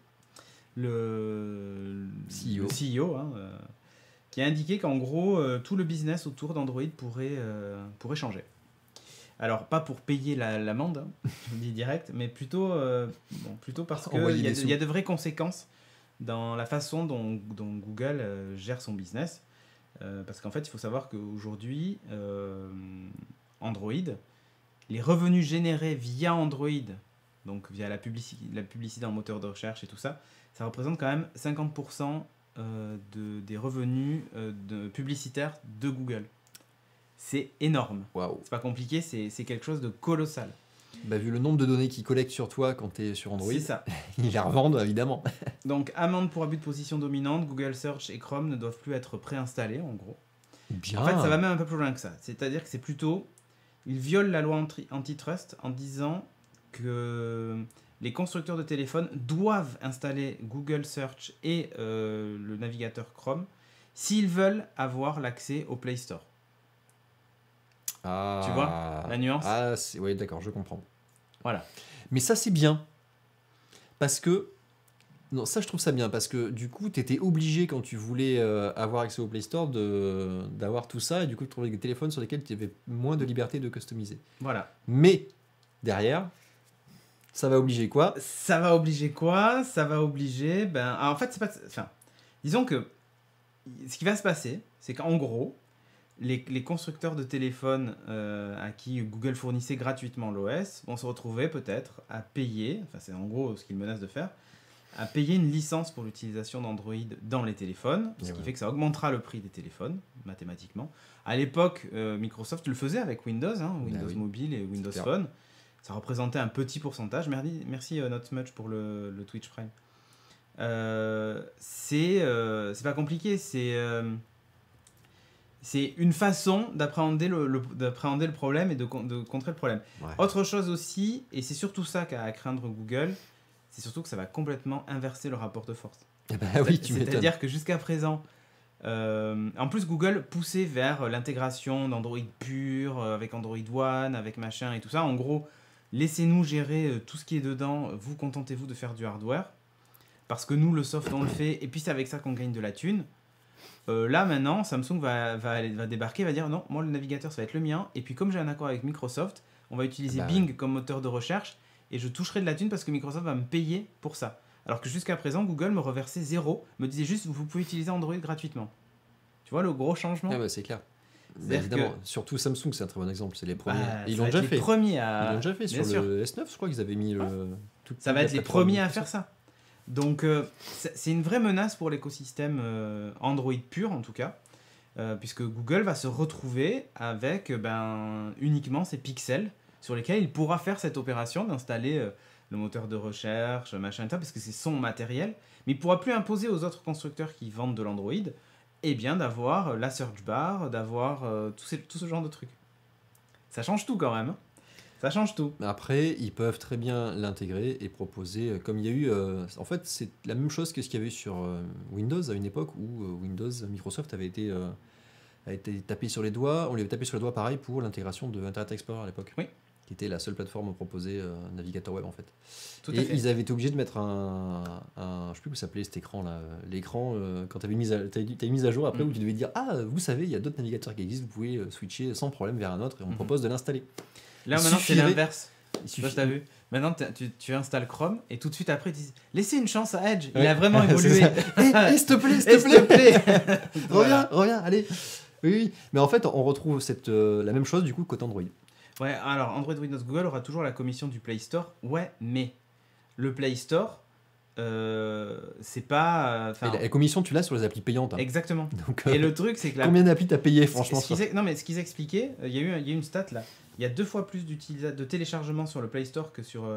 le CEO qui a indiqué qu'en gros, tout le business autour d'Android pourrait changer. Alors, pas pour payer l'amende, hein, je vous le dis direct, mais plutôt, plutôt parce Envoyer qu'il des sous. y a de vraies conséquences dans la façon dont Google gère son business. Parce qu'en fait, il faut savoir qu'aujourd'hui, Android, les revenus générés via Android, donc via la publicité en moteur de recherche et tout ça, ça représente quand même 50% des revenus publicitaires de Google. C'est énorme. Waouh. C'est pas compliqué, c'est quelque chose de colossal. Bah, vu le nombre de données qu'ils collectent sur toi quand tu es sur Android, C'est ça. ils les revendent évidemment. Donc, amende pour abus de position dominante, Google Search et Chrome ne doivent plus être préinstallés, en gros. Bien. En fait, ça va même un peu plus loin que ça. C'est-à-dire que c'est plutôt... Ils violent la loi antitrust en disant que les constructeurs de téléphones doivent installer Google Search et le navigateur Chrome s'ils veulent avoir l'accès au Play Store. Ah. Tu vois la nuance? Ah, oui, d'accord, je comprends. Voilà. Mais ça, c'est bien. Parce que... Non, ça, je trouve ça bien. Parce que du coup, tu étais obligé, quand tu voulais avoir accès au Play Store, d'avoir tout ça. Et du coup, tu trouvais des téléphones sur lesquels tu avais moins de liberté de customiser. Voilà. Mais, derrière, ça va obliger quoi? Ça va obliger quoi? Ça va obliger... en fait, c'est pas... Enfin, disons que ce qui va se passer, c'est qu'en gros, les constructeurs de téléphones à qui Google fournissait gratuitement l'OS vont se retrouver peut-être à payer, enfin c'est en gros ce qu'ils menacent de faire, à payer une licence pour l'utilisation d'Android dans les téléphones, ce qui fait que ça augmentera le prix des téléphones, mathématiquement. À l'époque, Microsoft le faisait avec Windows, Windows Mobile et Windows Phone. Ça représentait un petit pourcentage. Merci Not Much pour le Twitch Prime. C'est pas compliqué, c'est une façon d'appréhender le problème et de contrer le problème. Ouais. Autre chose aussi, et c'est surtout ça qu'a à craindre Google, c'est surtout que ça va complètement inverser le rapport de force. Bah oui, tu m'étonnes. C'est-à-dire que jusqu'à présent, en plus Google poussait vers l'intégration d'Android pur, avec Android One, avec machin et tout ça. En gros, laissez-nous gérer tout ce qui est dedans, vous contentez-vous de faire du hardware, parce que nous, le soft, on le fait, et puis c'est avec ça qu'on gagne de la thune. Là maintenant, Samsung va débarquer, va dire non, moi le navigateur ça va être le mien, et puis comme j'ai un accord avec Microsoft, on va utiliser Bing comme moteur de recherche, et je toucherai de la thune parce que Microsoft va me payer pour ça. Alors que jusqu'à présent, Google me reversait 0, me disait juste vous pouvez utiliser Android gratuitement. Tu vois le gros changement? Ah bah, c'est clair. Bah, évidemment, surtout Samsung, c'est un très bon exemple, c'est les premiers. Ils l'ont déjà fait. Ils l'ont déjà fait sur le S9, je crois qu'ils avaient mis ça va être les premiers à faire ça. Donc c'est une vraie menace pour l'écosystème Android pur en tout cas, puisque Google va se retrouver avec uniquement ses pixels sur lesquels il pourra faire cette opération d'installer le moteur de recherche, machin et tout, parce que c'est son matériel, mais il ne pourra plus imposer aux autres constructeurs qui vendent de l'Android d'avoir la search bar, d'avoir tout ce genre de trucs. Ça change tout quand même, hein. Ça change tout. Après, ils peuvent très bien l'intégrer et proposer, comme il y a eu... en fait, c'est la même chose que ce qu'il y avait eu sur Windows à une époque où Microsoft avait été tapé sur les doigts. On lui avait tapé sur les doigts pareil pour l'intégration de Internet Explorer à l'époque. Oui. Qui était la seule plateforme à proposer navigateur web en fait. Tout à fait. Ils avaient été obligés de mettre je sais plus comment ça s'appelait cet écran là. L'écran, quand tu avais mis une mise à jour après où tu devais dire vous savez, il y a d'autres navigateurs qui existent, vous pouvez switcher sans problème vers un autre et on propose de l'installer. Là, maintenant, c'est l'inverse. Tu as vu. Maintenant, tu installes Chrome et tout de suite après, tu dis laissez une chance à Edge. Il a vraiment évolué. S'il te plaît. Reviens, allez. Oui. Mais en fait, on retrouve la même chose du coup côté Android. Ouais, alors Android Windows Google aura toujours la commission du Play Store. Ouais, mais le Play Store, c'est pas. La commission, tu l'as sur les applis payantes. Hein. Exactement. Donc, et le truc, c'est que combien d'applis t'as payé, franchement Non, mais ce qu'ils expliquaient, il y a une stat là. Il y a 2 fois plus de téléchargements sur le Play Store que sur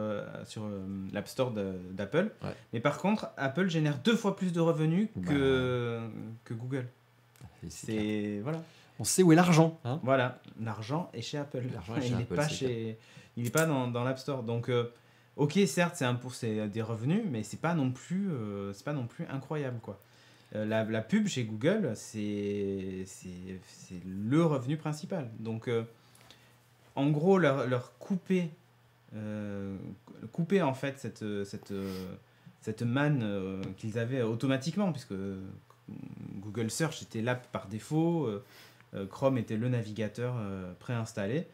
l'App Store d'Apple. Ouais. Mais par contre, Apple génère 2 fois plus de revenus que Google. C'est voilà. On sait où est l'argent. Hein. Voilà, l'argent est chez Apple. Il n'est pas dans l'App Store. Donc, ok, certes, c'est des revenus, mais c'est pas non plus incroyable, quoi. La pub chez Google, c'est le revenu principal. Donc, en gros, leur couper en fait cette manne qu'ils avaient automatiquement, puisque Google Search était là par défaut. Chrome était le navigateur préinstallé.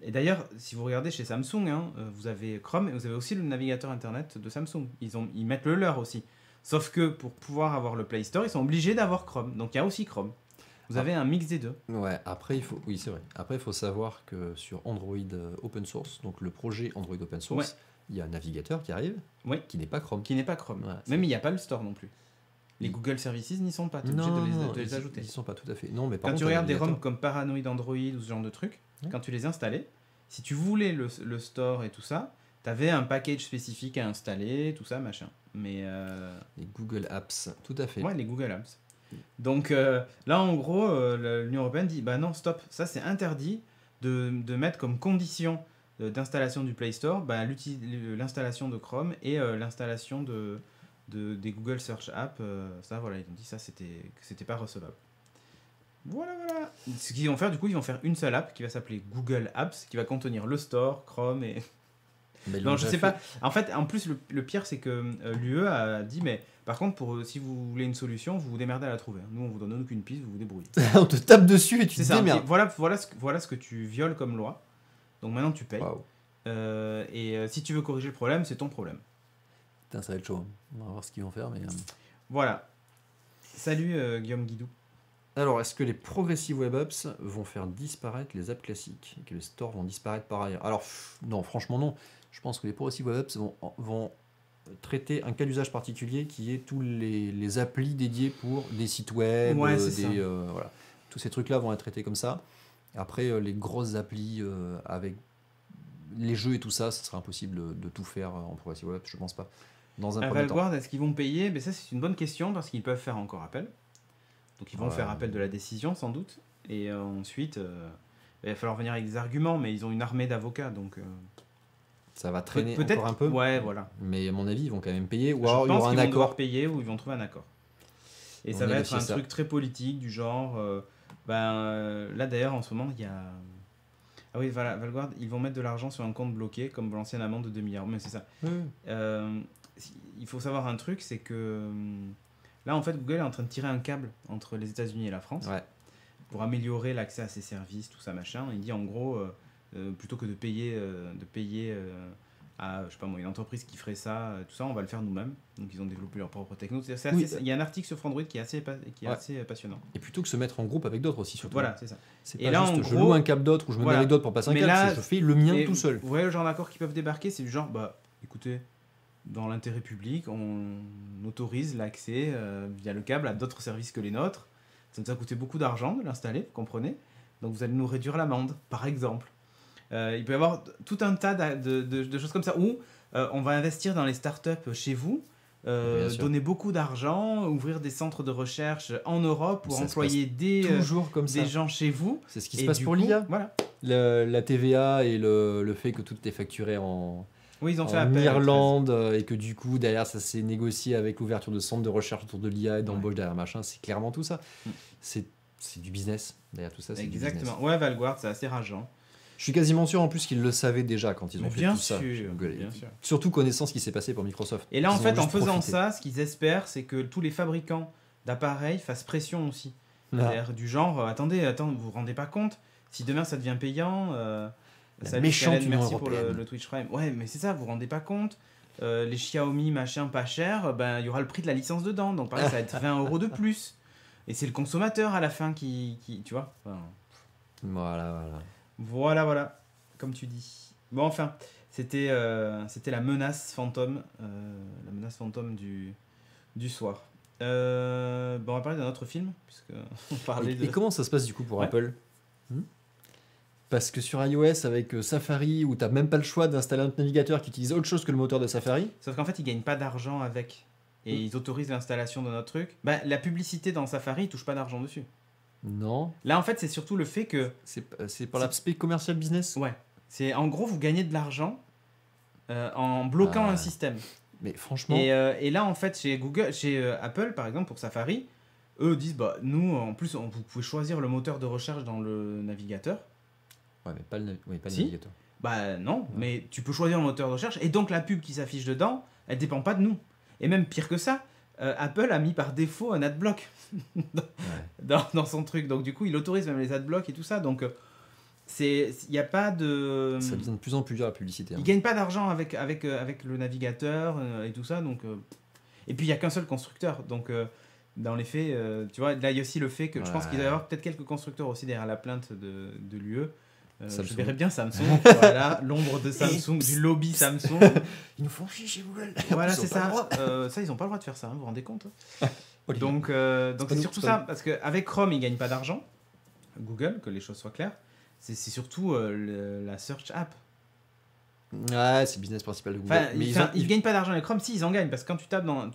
Et d'ailleurs, si vous regardez chez Samsung, hein, vous avez Chrome et vous avez aussi le navigateur internet de Samsung. Ils mettent le leur aussi. Sauf que pour pouvoir avoir le Play Store, ils sont obligés d'avoir Chrome. Donc il y a aussi Chrome. Vous avez un mix des deux. Ouais, après, oui, c'est vrai. Après, il faut savoir que sur Android Open Source, donc le projet Android Open Source, il y a un navigateur qui arrive, qui n'est pas Chrome. Qui n'est pas Chrome. Ouais, même il n'y a pas le store non plus. Les Google Services n'y sont pas. Tu es obligé de les ajouter. Ils n'y sont pas, tout à fait. Non, mais quand tu regardes des ROM comme Paranoid Android ou ce genre de trucs, quand tu les installais, si tu voulais le store et tout ça, tu avais un package spécifique à installer, tout ça, machin. Mais les Google Apps, tout à fait. Ouais, les Google Apps. Donc là, en gros, l'Union européenne dit bah non, stop, ça c'est interdit de mettre comme condition d'installation du Play Store l'installation de Chrome et l'installation des Google Search App. Ça, voilà, ils ont dit ça, c'était pas recevable. Voilà. Ce qu'ils vont faire, du coup, ils vont faire une seule app qui va s'appeler Google Apps, qui va contenir le Store, Chrome et... Non, je sais pas. En fait, en plus, le pire, c'est que l'UE a dit, mais par contre, si vous voulez une solution, vous vous démerdez à la trouver. Nous, on vous donne aucune piste, vous vous débrouillez. On te tape dessus et tu te démerdes. Voilà ce que tu violes comme loi. Donc maintenant, tu payes. Wow. Et si tu veux corriger le problème, c'est ton problème. Putain, ça va être chaud. On va voir ce qu'ils vont faire. Mais... Voilà. Salut Guillaume Guidou. Alors, est-ce que les Progressive Web Apps vont faire disparaître les apps classiques et que les stores vont disparaître par ailleurs? Alors, non, franchement, non. Je pense que les Progressive Web Apps vont traiter un cas d'usage particulier qui est tous les applis dédiés pour des sites web, voilà. Tous ces trucs-là vont être traités comme ça. Après, les grosses applis avec les jeux et tout ça, ce sera impossible de tout faire en Progressive Web Apps, je pense pas. Dans un premier temps. Valguard, est-ce qu'ils vont payer? Mais ça, c'est une bonne question parce qu'ils peuvent faire encore appel. Donc ils vont faire appel de la décision sans doute. Et ensuite, il va falloir venir avec des arguments, mais ils ont une armée d'avocats, donc... Ça va traîner encore un peu. Ouais, voilà. Mais à mon avis, ils vont quand même payer. Ou alors il y aura un accord. Ils vont devoir payer ou ils vont trouver un accord. Et ça va être un truc très politique, du genre... là d'ailleurs, en ce moment, il y a... Ah oui, voilà, Valguard, ils vont mettre de l'argent sur un compte bloqué, comme l'ancienne amende de 2 milliards. Mais c'est ça. Il faut savoir un truc, c'est que... Là, en fait, Google est en train de tirer un câble entre les États-Unis et la France pour améliorer l'accès à ses services, tout ça, machin. Il dit en gros, plutôt que de payer à je sais pas moi, une entreprise qui ferait ça, tout ça, on va le faire nous-mêmes. Donc ils ont développé leur propre techno. Il y a un article sur Frandroid qui est assez passionnant. Et plutôt que se mettre en groupe avec d'autres aussi, surtout. Voilà, c'est ça. C'est pas là, juste je loue un câble d'autre ou je me mets avec d'autres pour passer un câble, c'est je fais le mien tout seul. Vous voyez le genre d'accord qui peuvent débarquer, c'est du genre, écoutez, dans l'intérêt public, on autorise l'accès via le câble à d'autres services que les nôtres. Ça nous a coûté beaucoup d'argent de l'installer, vous comprenez? Donc vous allez nous réduire l'amende, par exemple. Il peut y avoir tout un tas de choses comme ça, où on va investir dans les startups chez vous, donner beaucoup d'argent, ouvrir des centres de recherche en Europe pour employer des gens chez vous. C'est ce qui se passe pour l'IA. Voilà. La TVA et le fait que tout est facturé en Irlande et que du coup derrière ça s'est négocié avec l'ouverture de centres de recherche autour de l'IA et d'embauche derrière machin, c'est clairement tout ça. C'est du business derrière tout ça. Exactement. Ouais, Valguard, c'est assez rageant. Je suis quasiment sûr en plus qu'ils le savaient déjà quand ils ont fait tout ça. Bien sûr. Surtout connaissant ce qui s'est passé pour Microsoft. Et là, en fait, en faisant ça, ce qu'ils espèrent, c'est que tous les fabricants d'appareils fassent pression aussi. C'est-à-dire du genre, attendez, vous vous rendez pas compte, si demain ça devient payant, merci pour le Twitch Prime. Ouais, mais c'est ça, vous vous rendez pas compte. Les Xiaomi, machin, pas cher, il y aura le prix de la licence dedans. Donc pareil, ça va être 20 € de plus. Et c'est le consommateur à la fin qui tu vois. Voilà, comme tu dis. Bon, enfin, c'était la menace fantôme, du soir. On va parler d'un autre film, puisque on parlait Et comment ça se passe du coup pour Apple Parce que sur iOS, avec Safari, où tu n'as même pas le choix d'installer un navigateur qui utilise autre chose que le moteur de Safari. Sauf qu'en fait, ils gagnent pas d'argent avec. Et ils autorisent l'installation de notre truc. La publicité dans Safari, ils touchent pas d'argent dessus. Non. Là, en fait, c'est surtout le fait que... C'est par l'aspect commercial business. Ouais. C'est, en gros, vous gagnez de l'argent en bloquant un système. Mais franchement... Et là, en fait, chez Apple, par exemple, pour Safari, eux disent, nous, en plus, vous pouvez choisir le moteur de recherche dans le navigateur. Ouais, mais pas le navigateur. Non, mais tu peux choisir le moteur de recherche, et donc la pub qui s'affiche dedans, elle dépend pas de nous. Et même pire que ça, Apple a mis par défaut un adblock dans son truc. Donc du coup, il autorise même les adblocks et tout ça. Donc il n'y a pas de... Ça devient de plus en plus dur la publicité. Ils gagnent pas d'argent avec le navigateur et tout ça. Donc, et puis il n'y a qu'un seul constructeur. Donc dans les faits, tu vois, là il y a aussi le fait que je pense qu'il doit y avoir peut-être quelques constructeurs aussi derrière la plainte de l'UE. Je verrais bien Samsung, voilà, l'ombre de Samsung, du lobby Samsung. Ils nous font chier chez Google. Voilà, c'est ça. Ça, ils n'ont pas le droit de faire ça, hein, vous vous rendez compte Donc c'est surtout ça, parce qu'avec Chrome, ils ne gagnent pas d'argent. Google, que les choses soient claires. C'est surtout la Search App. Ouais, c'est le business principal de Google. Enfin, mais ils gagnent pas d'argent avec Chrome, si ils en gagnent, parce que quand tu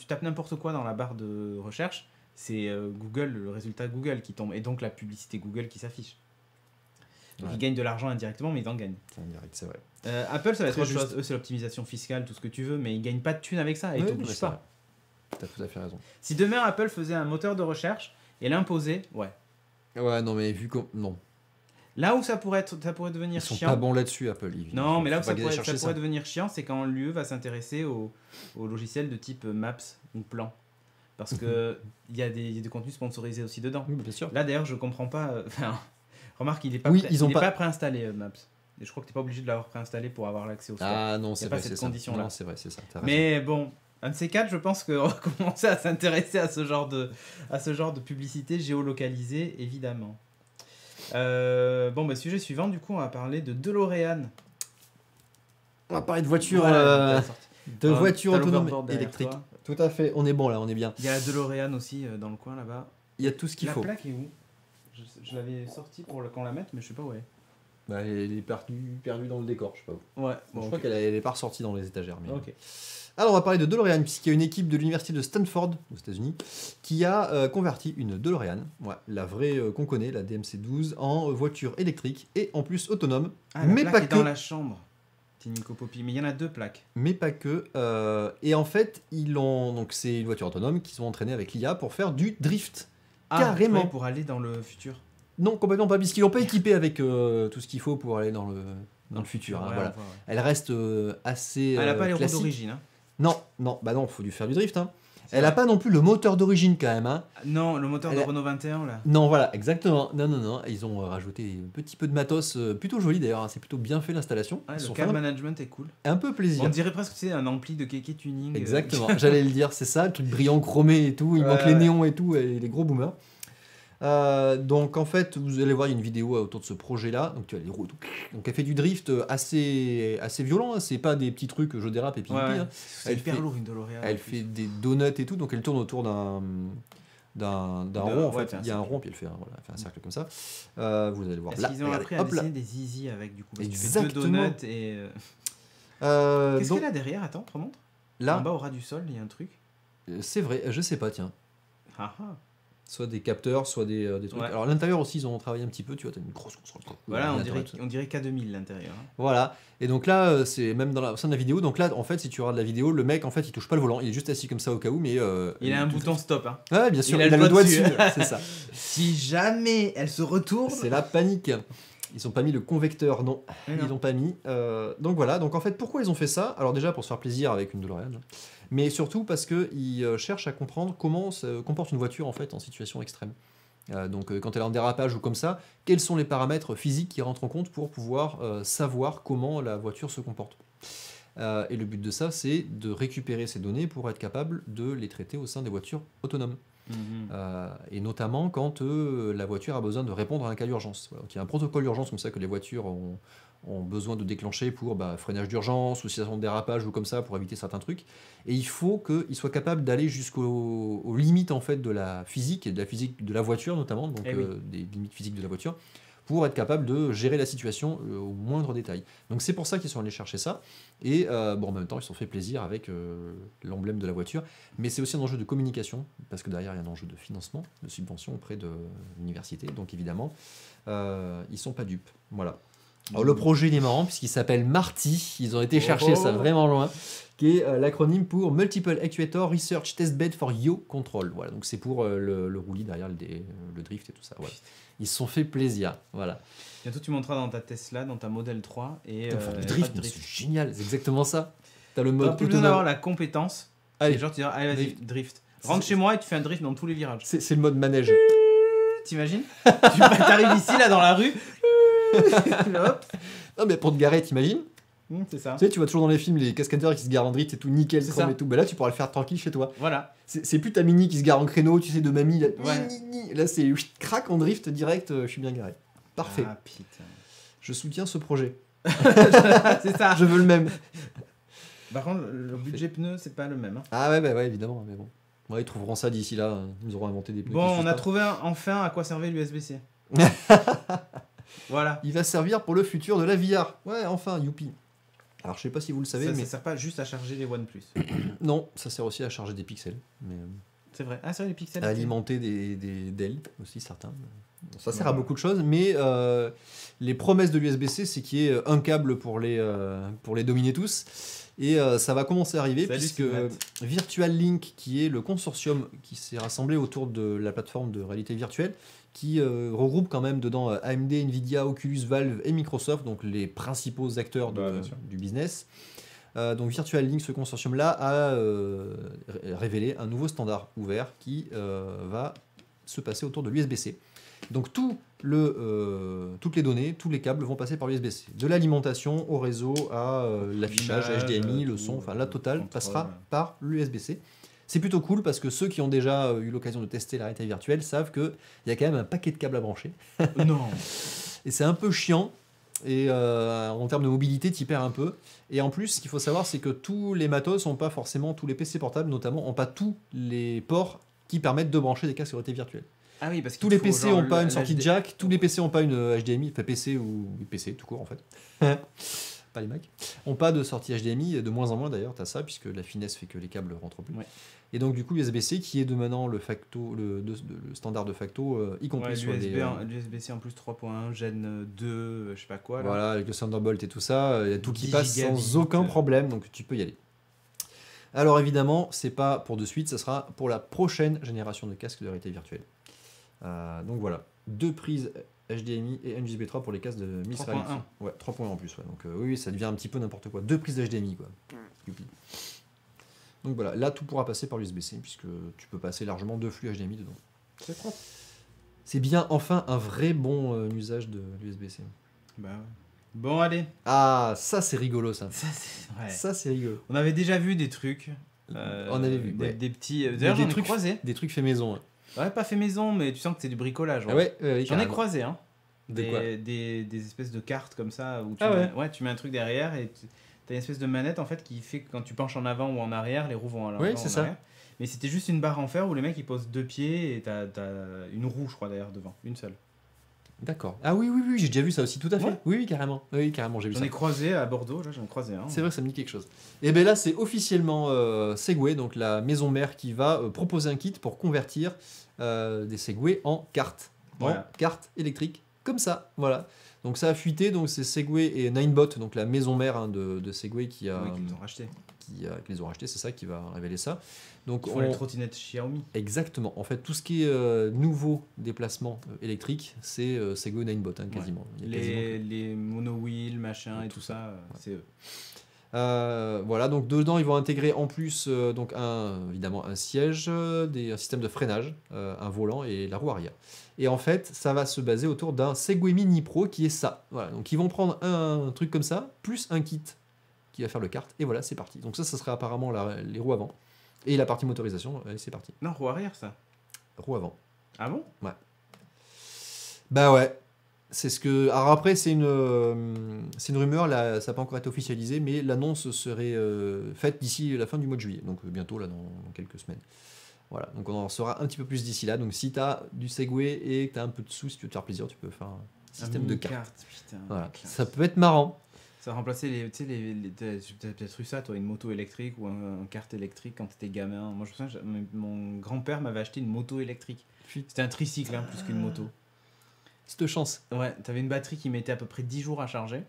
tapes n'importe quoi dans la barre de recherche, c'est Google, le résultat Google qui tombe, et donc la publicité Google qui s'affiche. Donc ils gagnent de l'argent indirectement, mais ils en gagnent. C'est indirect, c'est vrai. Apple, ça va être autre chose. Eux, c'est l'optimisation fiscale, tout ce que tu veux, mais ils gagnent pas de thunes avec ça, et ils t'obligent pas. T'as tout à fait raison. Si demain Apple faisait un moteur de recherche et l'imposait, ouais. Ouais, non, mais vu comme... Non. Là où ça pourrait devenir chiant... Ils sont pas bons là-dessus, Apple. Non, mais là où ça pourrait devenir chiant, c'est quand l'UE va s'intéresser aux logiciels de type Maps ou Plan. Parce que il y a des contenus sponsorisés aussi dedans. Oui, bien sûr. Là, d'ailleurs, je comprends pas... remarque, il n'est pas, pas préinstallé, Maps. Et je crois que tu n'es pas obligé de l'avoir préinstallé pour avoir l'accès au store. Ah non, c'est pas cette condition-là. Non, c'est vrai, c'est ça. Mais bon, un de ces quatre, je pense qu'on va commencer à s'intéresser à ce genre de publicité géolocalisée, évidemment. Sujet suivant, du coup, on va parler de DeLorean. On va parler de voitures, voitures autonomes électriques. Tout à fait, on est bon là, on est bien. Il y a la DeLorean aussi dans le coin là-bas. Il y a tout ce qu'il faut. La plaque est où ? Je l'avais sortie pour qu'on la mette, mais je sais pas où elle est. Bah, elle est perdue dans le décor, je sais pas où. Ouais, je crois qu'elle est pas ressortie dans les étagères. Mais... Ok. Alors, on va parler de DeLorean, puisqu'il y a une équipe de l'université de Stanford, aux États-Unis, qui a converti une DeLorean, la vraie qu'on connaît, la DMC-12, en voiture électrique et en plus autonome. Ah, mais pas que dans la chambre. Nico Poppy, mais il y en a 2 plaques. Mais pas que. Et en fait, donc c'est une voiture autonome qu'ils ont entraînée avec l'IA pour faire du drift. Carrément. Ouais, pour aller dans le futur. Non, complètement pas, puisqu'ils l'ont pas équipée avec tout ce qu'il faut pour aller dans le futur. Ouais, voilà. Elle reste assez. Elle n'a pas les roues classique. d'origine. Hein. Non, faut faire du drift. Hein. Elle n'a pas non plus le moteur d'origine quand même. Hein. Non, le moteur de Renault 21 là. Non, voilà, exactement. Non. Ils ont rajouté un petit peu de matos, plutôt joli d'ailleurs. Hein. C'est plutôt bien fait l'installation. Le cab management est cool. Un peu plaisir. On dirait presque que c'est un ampli de Keke Tuning. Exactement, j'allais le dire, c'est ça, le truc brillant chromé et tout. Il manque les néons et tout, et les gros boomers. Donc en fait, vous allez voir, il y a une vidéo autour de ce projet-là. Donc tu as les roues. Donc elle fait du drift assez violent. Hein. C'est pas des petits trucs je dérape et puis. Hein. C'est hyper lourd une DeLorean. Elle fait des donuts et tout. Donc elle tourne autour d'un rond. En fait, il y a un rond puis elle fait un cercle comme ça. Vous allez voir. Est-ce qu'ils ont appris à dessiner des easy avec du coup. Exactement. Tu fais 2 donuts et. Qu'est-ce qu'il y a là derrière ? Attends, remonte. Là. En bas au ras du sol, il y a un truc. C'est vrai. Je sais pas. Tiens. Soit des capteurs, soit des trucs. Ouais. Alors à l'intérieur aussi, ils ont travaillé un petit peu, tu vois, t'as une grosse console. Voilà, on dirait K2000 l'intérieur. Hein. Voilà, et donc là, c'est même au sein de la vidéo, donc là, en fait, si tu regardes la vidéo, le mec, en fait, il touche pas le volant, il est juste assis comme ça au cas où, mais... il a un bouton stop, hein. Ouais, bien sûr, il a le doigt dessus, c'est ça. Si jamais elle se retourne... C'est la panique. Ils n'ont pas mis le convecteur, non. Ils l'ont pas mis. Donc voilà, donc en fait, pourquoi ils ont fait ça ? Alors déjà, pour se faire plaisir avec une DeLorean, mais surtout parce qu'ils cherchent à comprendre comment se comporte une voiture en fait en situation extrême. Donc quand elle est en dérapage ou comme ça, quels sont les paramètres physiques qui rentrent en compte pour pouvoir savoir comment la voiture se comporte. Et le but de ça, c'est de récupérer ces données pour être capable de les traiter au sein des voitures autonomes. Et notamment quand la voiture a besoin de répondre à un cas d'urgence. Voilà. Donc, il y a un protocole d'urgence comme ça que les voitures ont besoin de déclencher pour freinage d'urgence ou situation de dérapage ou comme ça pour éviter certains trucs. Et il faut qu'ils soient capables d'aller aux limites en fait de la physique et de la physique de la voiture notamment, donc des limites physiques de la voiture, pour être capable de gérer la situation au moindre détail. Donc c'est pour ça qu'ils sont allés chercher ça. Et en même temps, ils se sont fait plaisir avec l'emblème de la voiture. Mais c'est aussi un enjeu de communication, parce que derrière, il y a un enjeu de financement, de subvention auprès de l'université. Donc évidemment, ils sont pas dupes. Voilà. Alors, le projet, il est marrant, puisqu'il s'appelle MARTI. Ils ont été chercher ça vraiment loin, qui est l'acronyme pour Multiple Actuator Research Testbed for Yaw Control. Voilà, donc c'est pour le roulis derrière le drift et tout ça. Voilà. Ils se sont fait plaisir, voilà. Bientôt tu monteras dans ta Tesla, dans ta Model 3 et du drift, c'est génial, c'est exactement ça. T'as le mode plus besoin d'avoir la compétence. Allez, genre tu dis allez vas-y drift. Rentre chez moi et tu fais un drift dans tous les virages. C'est le mode manège. T'imagines? T'arrives ici, là, dans la rue. Hop. Non, mais pour te garer, t'imagines? C'est ça. Tu sais, tu vois toujours dans les films les cascadeurs qui se garent en drift, c'est tout nickel, C'est chrome ça. et tout. Bah là, tu pourras le faire tranquille chez toi. Voilà. C'est plus ta mini qui se gare en créneau, tu sais, de mamie. Là, Ouais. là c'est crac en drift direct, je suis bien garé. Parfait. Ah putain. Je soutiens ce projet. C'est ça. Je veux le même. Par contre, le budget pneus, c'est pas le même. Hein. Ah ouais, bah ouais, évidemment, mais bon. Ouais, ils trouveront ça d'ici là, ils nous auront inventé des pneus. Bon, qui on suivent a pas. trouvé enfin à quoi servait l'USB-C. Voilà. Il va servir pour le futur de la VR. Ouais, enfin, youpi. Alors, je sais pas si vous le savez, Ça, mais ça sert pas juste à charger les OnePlus. non, ça sert aussi à charger des pixels, mais C'est vrai. Ah, c'est vrai, les pixels. à ok. alimenter des Dell aussi, certains. Bon, ça sert à Ouais. beaucoup de choses, mais les promesses de l'USB-C, c'est qu'il y ait un câble pour les dominer tous. Et ça va commencer à arriver, Salut, puisque Sylvain. Virtual Link, qui est le consortium qui s'est rassemblé autour de la plateforme de réalité virtuelle, qui regroupe quand même dedans AMD, Nvidia, Oculus, Valve et Microsoft, donc les principaux acteurs Bah, bien sûr. du business. Donc Virtual Link, ce consortium-là, a révélé un nouveau standard ouvert qui va se passer autour de l'USB-C. Donc toutes les données, tous les câbles vont passer par l'USB-C. De l'alimentation au réseau à l'affichage, L'image, HDMI, le tout, son, enfin la totale contrôle. passera par l'USB-C. C'est plutôt cool parce que ceux qui ont déjà eu l'occasion de tester la réalité virtuelle savent qu'il y a quand même un paquet de câbles à brancher. Non. Et c'est un peu chiant. Et en termes de mobilité, t'y perds un peu. Et en plus, ce qu'il faut savoir, c'est que tous les matos n'ont pas forcément, tous les PC portables notamment, n'ont pas tous les ports qui permettent de brancher des casques de réalité virtuelle. Ah oui, parce que Tous les PC n'ont pas une sortie de jack, tous les PC n'ont pas une HDMI, enfin PC ou PC tout court en fait. Pas les Mac. N'ont pas de sortie HDMI, de moins en moins d'ailleurs, tu as ça, puisque la finesse fait que les câbles rentrent plus. Ouais. Et donc du coup, l'USB-C qui est de maintenant le standard de facto, y compris Ouais, sur les. l'USB-C en plus 3.1, Gen 2, je sais pas quoi. Là. Voilà, avec le Thunderbolt et tout ça, il y a tout qui 10 passe gigabits. sans aucun problème, donc tu peux y aller. Alors évidemment, c'est pas pour de suite, ça sera pour la prochaine génération de casques de réalité virtuelle. Donc voilà, 2 prises HDMI et un USB 3 pour les casques de Miss 3.1. Reality. Ouais, 3.1 en plus, ouais. Donc oui, ça devient un petit peu n'importe quoi. 2 prises d'HDMI, quoi. Youpi. Donc voilà, là tout pourra passer par l'USB-C, puisque tu peux passer largement 2 flux HDMI dedans. C'est propre. C'est bien enfin un vrai bon usage de l'USB-C. Bah ouais. Bon, allez. Ah, ça c'est rigolo ça. Ça, c'est ouais. Ça c'est rigolo. On avait déjà vu des trucs. On avait vu, ouais. Des petits. D'ailleurs, Des j'en ai trucs- croisé. Des trucs faits maison. Ouais, Ouais, pas fait maison, mais tu sens que c'est du bricolage. ah ouais, J'en ai carrément. croisé, hein. De quoi Des espèces de cartes comme ça où tu, Ah ouais. tu mets un truc derrière et t'as une espèce de manette en fait qui fait que quand tu penches en avant ou en arrière, les roues vont à l'avant. Oui, ou c'est en ça. arrière. Mais c'était juste une barre en fer où les mecs ils posent 2 pieds et t'as une roue, je crois d'ailleurs, devant. Une seule. D'accord. Ah oui, j'ai déjà vu ça aussi, tout à fait. Ouais. Oui, carrément. Oui, carrément, j'ai vu J'en ça. ai croisé à Bordeaux, là j'en ai croisé un. C'est vrai, ça me dit quelque chose. Et bien là, c'est officiellement Segway, donc la maison mère qui va proposer un kit pour convertir des Segway en cartes. Voilà. En cartes électriques, comme ça. Voilà. Donc ça a fuité, donc c'est Segway et Ninebot, donc la maison mère de Segway qui Oui, qu'ils ont racheté. qui les ont rachetés, c'est ça qui va révéler ça. Donc Ils font les trottinettes Xiaomi. exactement. En fait, tout ce qui est nouveau déplacement électrique, c'est Segway Ninebot, hein, quasiment. Il y a quasiment que- Les monowheels, machin et tout ça, c'est eux. voilà, donc dedans ils vont intégrer en plus donc évidemment un siège, un système de freinage, un volant et la roue arrière. Et en fait, ça va se baser autour d'un Segway Mini Pro qui est ça. Voilà, donc ils vont prendre un truc comme ça, plus un kit qui va faire le kart, et voilà, c'est parti. Donc ça serait apparemment les roues avant. Et la partie motorisation, c'est parti. Non, roue arrière ça. Roue avant. Ah bon? Bah ouais. C'est ce que. Alors après, c'est une rumeur, là, ça n'a pas encore été officialisé, mais l'annonce serait faite d'ici la fin du mois de juillet, donc bientôt, là, dans quelques semaines. Voilà, donc on en saura un petit peu plus d'ici là. Donc si tu as du Segway et que tu as un peu de sous, si tu veux te faire plaisir, tu peux faire un système de cartes. carte, putain. Voilà. classe. Ça peut être marrant. Ça va remplacer tu sais, t'as peut-être eu ça, toi, une moto électrique ou un kart électrique quand t'étais gamin. Moi, je me souviens, mon grand-père m'avait acheté une moto électrique. C'était un tricycle, hein, plus qu'une moto. Cette chance. Ouais, t'avais une batterie qui mettait à peu près 10 jours à charger.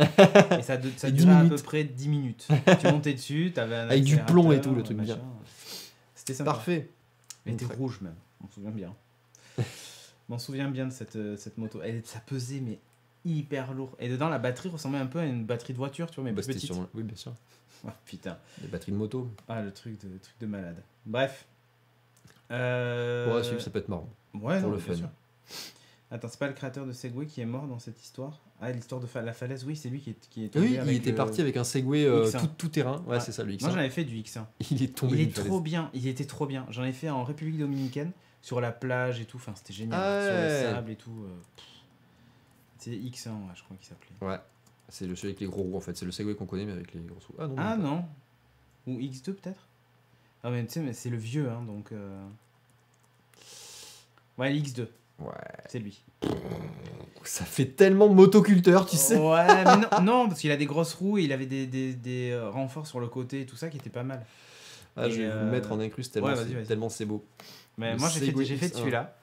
Et ça Et 10 durait à peu minutes. près 10 minutes. Tu montais dessus, t'avais un Avec du plomb et tout, le accélérateur, truc bien. machin. C'était sympa. Parfait. Elle était Donc, rouge même, on m'en souvient bien. Je m'en souviens bien de cette moto. Ça pesait, mais hyper lourd. Et dedans, la batterie ressemblait un peu à une batterie de voiture, tu vois, mais Bah, plus c'était petite. sûrement- Oui, bien sûr. Ah, putain. Des batteries de moto. Ah, le truc de malade. Bref. Pour suivre, ça peut être marrant. Ouais, pour non, le bien fun. sûr. Attends, c'est pas le créateur de Segway qui est mort dans cette histoire? Ah, l'histoire de la falaise, oui, c'est lui qui est tombé Oui, il avec était le parti avec un Segway X1. tout terrain. Ouais, Ouais. c'est ça le Moi, X1. j'en avais fait du X1. Il est tombé Il d'une est falaise. trop bien, il était trop bien. J'en ai fait en République Dominicaine, sur la plage et tout. Enfin, c'était génial. Ah Sur le ouais. sable et tout. C'est X1, ouais, je crois qu'il s'appelait. Ouais. C'est celui avec les gros roues en fait. C'est le Segway qu'on connaît mais avec les gros roues. Ah non. Ah même pas. non. Ou X2 peut-être. Ah mais tu sais, mais c'est le vieux, hein, donc... Ouais, l'X2, Ouais. c'est lui. Ça fait tellement motoculteur, tu sais. Ouais, mais non, non, parce qu'il a des grosses roues et il avait des renforts sur le côté et tout ça qui était pas mal. Ah, Et, je vais vous le mettre en incruste tellement ouais, vas-y, c'est vas-y. tellement c'est beau. Mais Le moi, Segway j'ai fait X1. celui-là.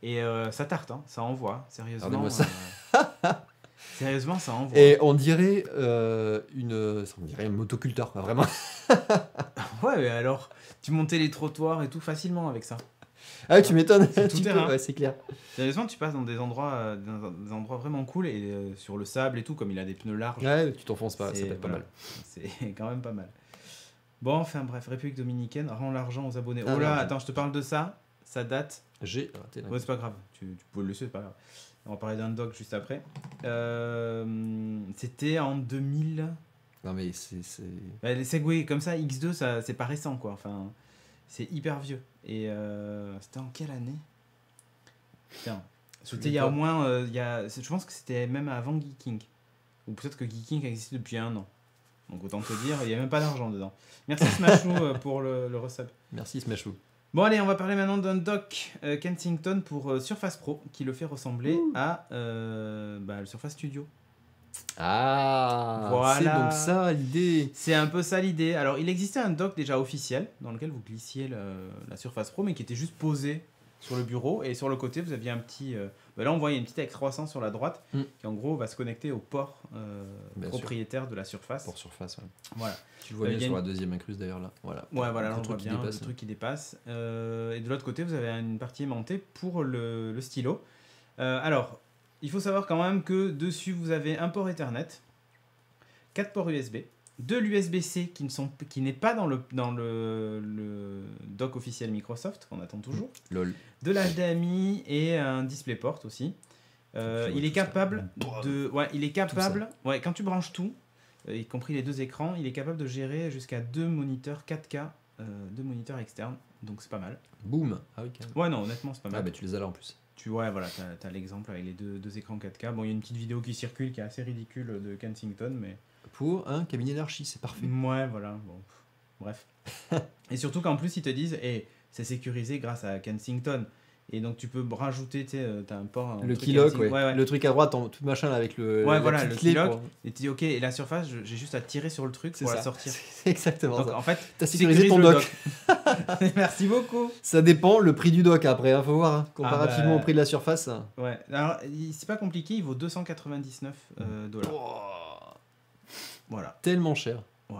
Et ça tarte, hein, ça envoie, sérieusement. Regardez-moi ça. Sérieusement, ça envoie. Et on dirait un motoculteur, quoi, vraiment. Ouais, mais alors, tu montais les trottoirs et tout facilement avec ça. Ah ouais, tu m'étonnes. C'est tout Tu peux, terrain. ouais, c'est clair. Sérieusement, tu passes dans des endroits vraiment cool et sur le sable et tout, comme il a des pneus larges. Ouais, tu t'enfonces pas, ça c'est- peut être pas voilà, mal. C'est quand même pas mal. Bon, enfin bref, République Dominicaine rend l'argent aux abonnés. Ah, Oh là, l'argent. attends, je te parle de ça. Ça date. J'ai raté la- Ouais, c'est pas grave. Tu peux le laisser, c'est pas grave. On va parler d'un doc juste après. C'était en 2000. Non mais c'est Bah, les Segway comme ça, X2, ça, c'est pas récent quoi. Enfin, c'est hyper vieux. Et c'était en quelle année? Putain. C'était il y a pas. au moins. Je pense que c'était même avant Geeking. Ou peut-être que Geeking existait depuis 1 an. Donc autant te dire, il n'y a même pas d'argent dedans. Merci Smashou pour le resub. Merci Smashou. Bon allez, on va parler maintenant d'un dock Kensington pour Surface Pro qui le fait ressembler à le Surface Studio. Ah, Voilà. c'est donc ça l'idée. C'est un peu ça l'idée. Alors il existait un dock déjà officiel dans lequel vous glissiez la Surface Pro mais qui était juste posé sur le bureau et sur le côté vous aviez un petit... là on voit il y a une petite excroissance sur la droite qui en gros va se connecter au port Bien propriétaire de la surface. Pour surface, ouais. Voilà. Tu le vois Il bien y a sur une- la deuxième incruste d'ailleurs là. Voilà. Ouais, voilà, là, Le on voit truc qui bien dépasse. le truc qui dépasse. Et de l'autre côté, vous avez une partie aimantée pour le stylo. Alors, il faut savoir quand même que dessus, vous avez un port Ethernet, 4 ports USB, 2 l'USB-C qui n'est pas dans le dock officiel Microsoft, qu'on attend toujours, Lol. de l'HDMI et un DisplayPort aussi. Tu vois Il est tout ça. capable de... Ouais, il est capable... Ouais, quand tu branches tout, y compris les deux écrans, il est capable de gérer jusqu'à 2 moniteurs 4K, 2 moniteurs externes, donc c'est pas mal. Boum. Ah oui, carrément. Ouais, non, honnêtement, c'est pas mal. Ah bah tu les as là en plus. Ouais, voilà, t'as l'exemple avec les deux écrans 4K. Bon, il y a une petite vidéo qui circule qui est assez ridicule de Kensington, mais... Pour un cabinet d'archi, c'est parfait. Ouais, voilà, bon, bref. Et surtout qu'en plus, ils te disent, c'est sécurisé grâce à Kensington. Et donc, tu peux rajouter, tu sais, t'as un port... un Le truc keylock, Kensington. ouais. Le truc à droite, tout machin là, avec le. Ouais, la voilà, petite le clé keylock. pour- Et tu dis, ok, et la surface, j'ai juste à tirer sur le truc C'est pour la ça. sortir. C'est exactement Donc, ça. en fait, T'as sécurisé ton sécurise le dock. Merci beaucoup. Ça dépend le prix du dock après, hein, faut voir. Hein. Comparativement bah. au prix de la surface. Ouais, alors, c'est pas compliqué, il vaut 299 $. Voilà. Tellement cher. Ouais.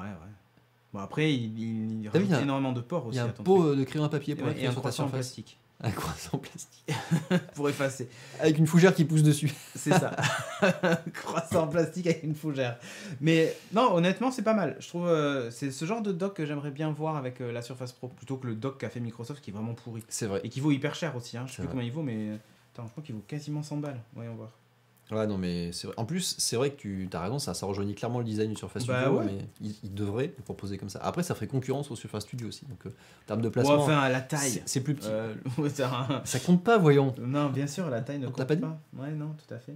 Bon, après, il T'as vu, rajoute il y a- énormément de ports Il aussi. y a un à ton pot truc. de crayon à papier pour Et écrire un sur ta croissant en surface. plastique Un croissant en plastique. pour effacer. Avec une fougère qui pousse dessus. C'est ça. Croissant en plastique avec une fougère. Mais non, honnêtement, c'est pas mal. Je trouve c'est ce genre de dock que j'aimerais bien voir avec la Surface Pro plutôt que le dock qu'a fait Microsoft qui est vraiment pourri. C'est vrai. Et qui vaut hyper cher aussi. Hein. Je sais C'est plus vrai. combien il vaut, mais attends, je crois qu'il vaut quasiment 100 balles. Voyons voir. Ouais, non, mais c'est vrai. En plus, c'est vrai que tu as raison, ça rejoignit clairement le design du Surface Bah Studio, ouais. mais il devrait le proposer comme ça. Après, ça ferait concurrence au Surface Studio aussi. Donc, en termes de Bon, placement, enfin, à la taille. c'est plus petit. Ouais, c'est un- Ça compte pas, voyons. Non, bien sûr, la taille ne On compte t'a pas dit Ouais, non, tout à fait.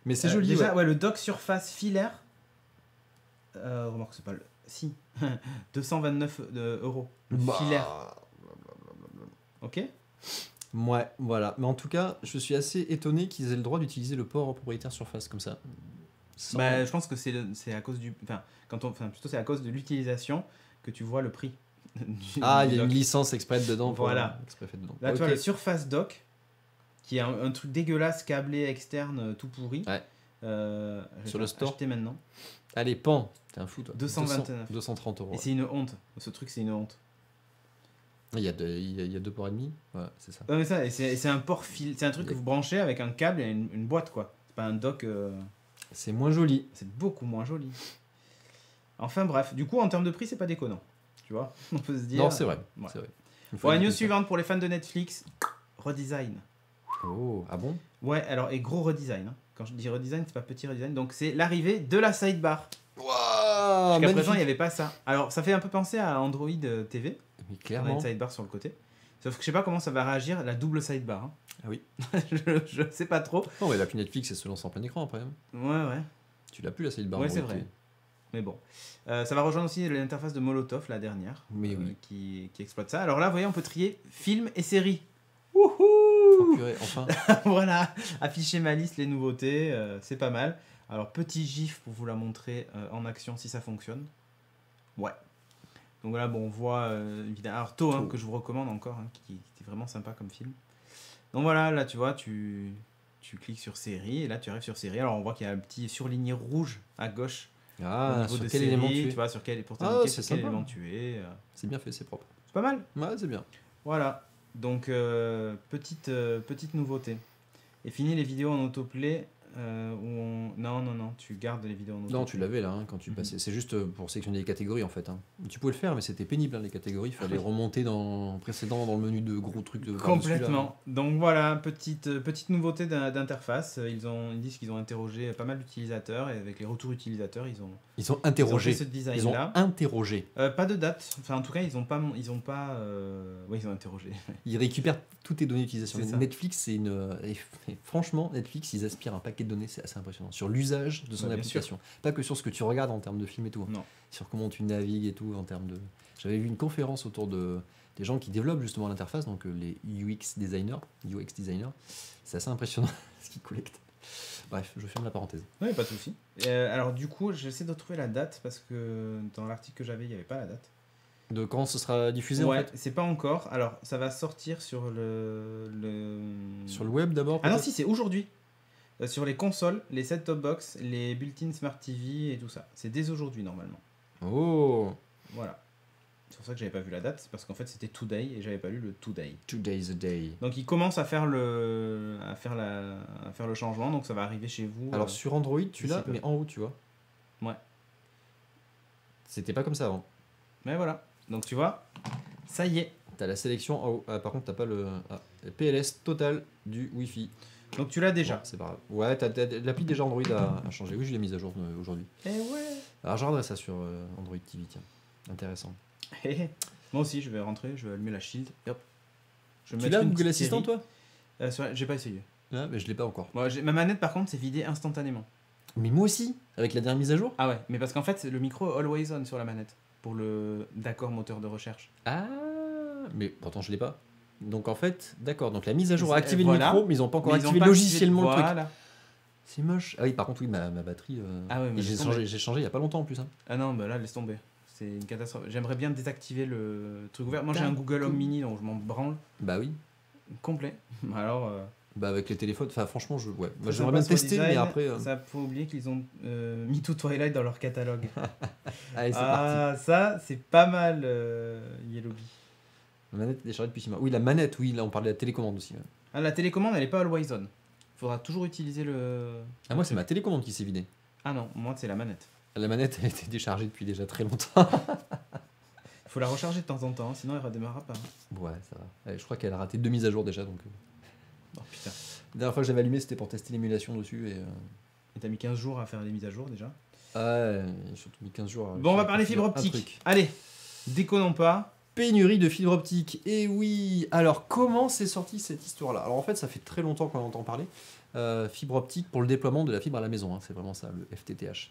Mais c'est joli. Déjà, ouais. ouais, le dock surface filaire. Remarque, c'est pas le. Si. 229 €. Le Bah, filaire. Ok. Ouais, voilà. Mais en tout cas, je suis assez étonné qu'ils aient le droit d'utiliser le port propriétaire Surface comme ça. Sans- Bah, je pense que c'est à cause du. Enfin, plutôt c'est à cause de l'utilisation que tu vois le prix. Ah, il y a dock. une licence exprès dedans. Voilà. Exprès faite dedans. Là, tu Ok. vois, le Surface Dock, qui est un truc dégueulasse, câblé externe, tout pourri. Ouais. Sur le store. Acheter maintenant. Allez, pan. T'es un fou, toi. 229. 230 euros. Et c'est une honte. Ce truc, c'est une honte. Il y a deux ports et demi. Ouais, c'est ça. Non, mais ça, et c'est un port fil. C'est un truc Il y que a- vous branchez avec un câble et une boîte, quoi. C'est pas un dock. C'est moins joli. C'est beaucoup moins joli. Enfin bref, du coup en termes de prix c'est pas déconnant. Tu vois, on peut se dire. Non, c'est vrai. Ouais. C'est vrai. Une fois Ouais, dit news comme ça. suivante pour les fans de Netflix. Redesign. Oh, ah bon? Ouais, alors, et gros redesign. Hein. Quand je dis redesign, c'est pas petit redesign. Donc, c'est l'arrivée de la sidebar. Waouh, Jusqu'à présent, il magnifique. n'y avait pas ça. Alors, ça fait un peu penser à Android TV. Mais On a une clairement. sidebar sur le côté. Sauf que je sais pas comment ça va réagir, la double sidebar. Hein. Ah oui. je sais pas trop. Non, mais l'appli Netflix, elle se lance en plein écran après. Hein. Ouais. Tu l'as plus, la sidebar. Ouais, en c'est gros, vrai. Mais bon. Ça va rejoindre aussi l'interface de Molotov, la dernière. Mais oui. Qui exploite ça. Alors là, vous voyez, on peut trier films et séries. Oh, Wouhou purée, enfin. Voilà, afficher ma liste, les nouveautés, c'est pas mal. Alors, petit gif pour vous la montrer en action si ça fonctionne. Ouais. Donc voilà, bon, on voit évidemment. Alors, To, hein, To. que je vous recommande encore, hein, qui était vraiment sympa comme film. Donc voilà, là tu vois, tu cliques sur série et là tu arrives sur série. Alors on voit qu'il y a un petit surligné rouge à gauche au Ah, niveau sur de quel série, élément tu tu es? vois, sur quel, pour Ah, t'indiquer c'est sur quel sympa. élément tu es. C'est bien fait, c'est propre. C'est pas mal. Ouais, c'est bien. Voilà, donc petite nouveauté. Et fini les vidéos en autoplay. Non, tu gardes les vidéos en autoplay. Non, tu l'avais là, hein, quand tu passais. C'est juste pour sélectionner les catégories en fait. Hein. Tu pouvais le faire, mais c'était pénible hein, les catégories. Il fallait remonter dans précédent dans le menu de gros trucs de par-dessus, là. Complètement. Donc voilà, petite nouveauté d'interface. Ils disent qu'ils ont interrogé pas mal d'utilisateurs et avec les retours utilisateurs, ils ont Ils ont interrogé. fait ce design Ils ont là. interrogé. Pas de date. Enfin, en tout cas, ils ont interrogé. Ils récupèrent toutes tes données d'utilisation. C'est ça. Netflix, c'est une. Et franchement, Netflix, ils aspirent un paquet de données, c'est assez impressionnant. Sur l'usage de son Ouais, bien application. Pas que sur ce que tu regardes en termes de films et tout. Hein. Non. Sur comment tu navigues et tout en termes de. J'avais vu une conférence autour des gens qui développent justement l'interface, donc les UX designers. C'est assez impressionnant ce qu'ils collectent. Bref, je ferme la parenthèse. Oui, pas de souci. Alors du coup, j'essaie de retrouver la date parce que dans l'article que j'avais, il n'y avait pas la date. De quand ce sera diffusé en Ouais, fait? c'est pas encore. Alors, ça va sortir sur Sur le web d'abord? Ah non, peut-être si, c'est aujourd'hui. Sur les consoles, les set-top box, les built-in Smart TV et tout ça. C'est dès aujourd'hui normalement. Oh! Voilà. C'est pour ça que j'avais pas vu la date, c'est parce qu'en fait c'était Today et j'avais pas lu le Today. 2 days a day. Donc ils commencent à faire le changement, donc ça va arriver chez vous. Alors sur Android, tu d'ici l'as, peu. mais en haut, tu vois. Ouais. C'était pas comme ça avant. Mais voilà. Donc tu vois, ça y est. T'as la sélection en haut. Ah, par contre, t'as pas le PLS total du Wi-Fi. Donc tu l'as déjà. Bon, c'est pas grave. Ouais, l'appli déjà Android a changé. Oui, je l'ai mise à jour aujourd'hui. Eh ouais. Alors, je regarderai ça sur Android TV, tiens. Intéressant. Moi aussi, je vais rentrer, je vais allumer la Shield. Et hop. Je vais Tu mettre l'as une Google petite Assistant, série. toi? J'ai pas essayé. Ah, mais je l'ai pas encore. Moi, ma manette par contre, c'est vidée instantanément. Mais moi aussi, avec la dernière mise à jour. Ah ouais, mais parce qu'en fait, c'est le micro always on sur la manette pour le d'accord moteur de recherche. Ah, mais pourtant je l'ai pas. Donc en fait, d'accord. Donc la mise à jour a Et activé voilà. le micro, mais ils ont pas encore Mais ils ont activé pas logiciellement le truc. Voilà. C'est moche. Ah oui, par contre, oui, ma batterie. Ah ouais, mais et j'ai laisse tomber. changé il y a pas longtemps en plus. Hein. Ah non, bah là, laisse tomber. C'est une catastrophe. J'aimerais bien désactiver le truc ouvert. Moi, j'ai un Google Home Mini, donc je m'en branle Bah oui. complet. Alors, Bah avec les téléphones, enfin franchement, ouais. Moi ça j'aimerais bien passe au tester, mais design. après. Ça, faut oublier qu'ils ont mis tout Twilight dans leur catalogue. Allez, c'est parti. Ah, ça, c'est pas mal, Yellowbee. La manette est déchargée depuis 6 mois. Oui, la manette, oui, là on parlait de la télécommande aussi. Même. Ah, la télécommande, elle est pas always on. Faudra toujours utiliser le. Ah, moi c'est ma télécommande qui s'est vidée. Ah non, moi, c'est la manette. La manette, elle était déchargée depuis déjà très longtemps. Faut la recharger de temps en temps, sinon elle redémarrera pas. Ouais, ça va. Allez, je crois qu'elle a raté 2 mises à jour déjà. Donc, Oh putain. La dernière fois que j'avais allumé, c'était pour tester l'émulation dessus. Et Et t'as mis 15 jours à faire les mises à jour déjà. ouais, j'ai surtout mis 15 jours. Bon, on va parler fibre un optique. truc. Allez, déconnons pas. Pénurie de fibre optique. Et oui. Alors, comment c'est sorti cette histoire-là? Alors, en fait, ça fait très longtemps qu'on entend parler. Fibre optique pour le déploiement de la fibre à la maison. Hein, c'est vraiment ça, le FTTH.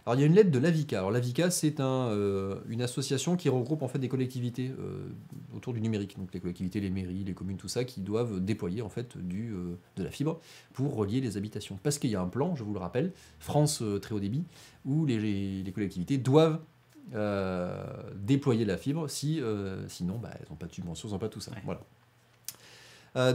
Alors, il y a une lettre de l'AVICA. Alors, l'AVICA, c'est une association qui regroupe en fait des collectivités autour du numérique. Donc, les collectivités, les mairies, les communes, tout ça, qui doivent déployer en fait de la fibre pour relier les habitations. Parce qu'il y a un plan, je vous le rappelle, France très haut débit, où les collectivités doivent déployer la fibre, sinon bah, elles n'ont pas de subvention, elles n'ont pas tout ça. Ouais. Voilà.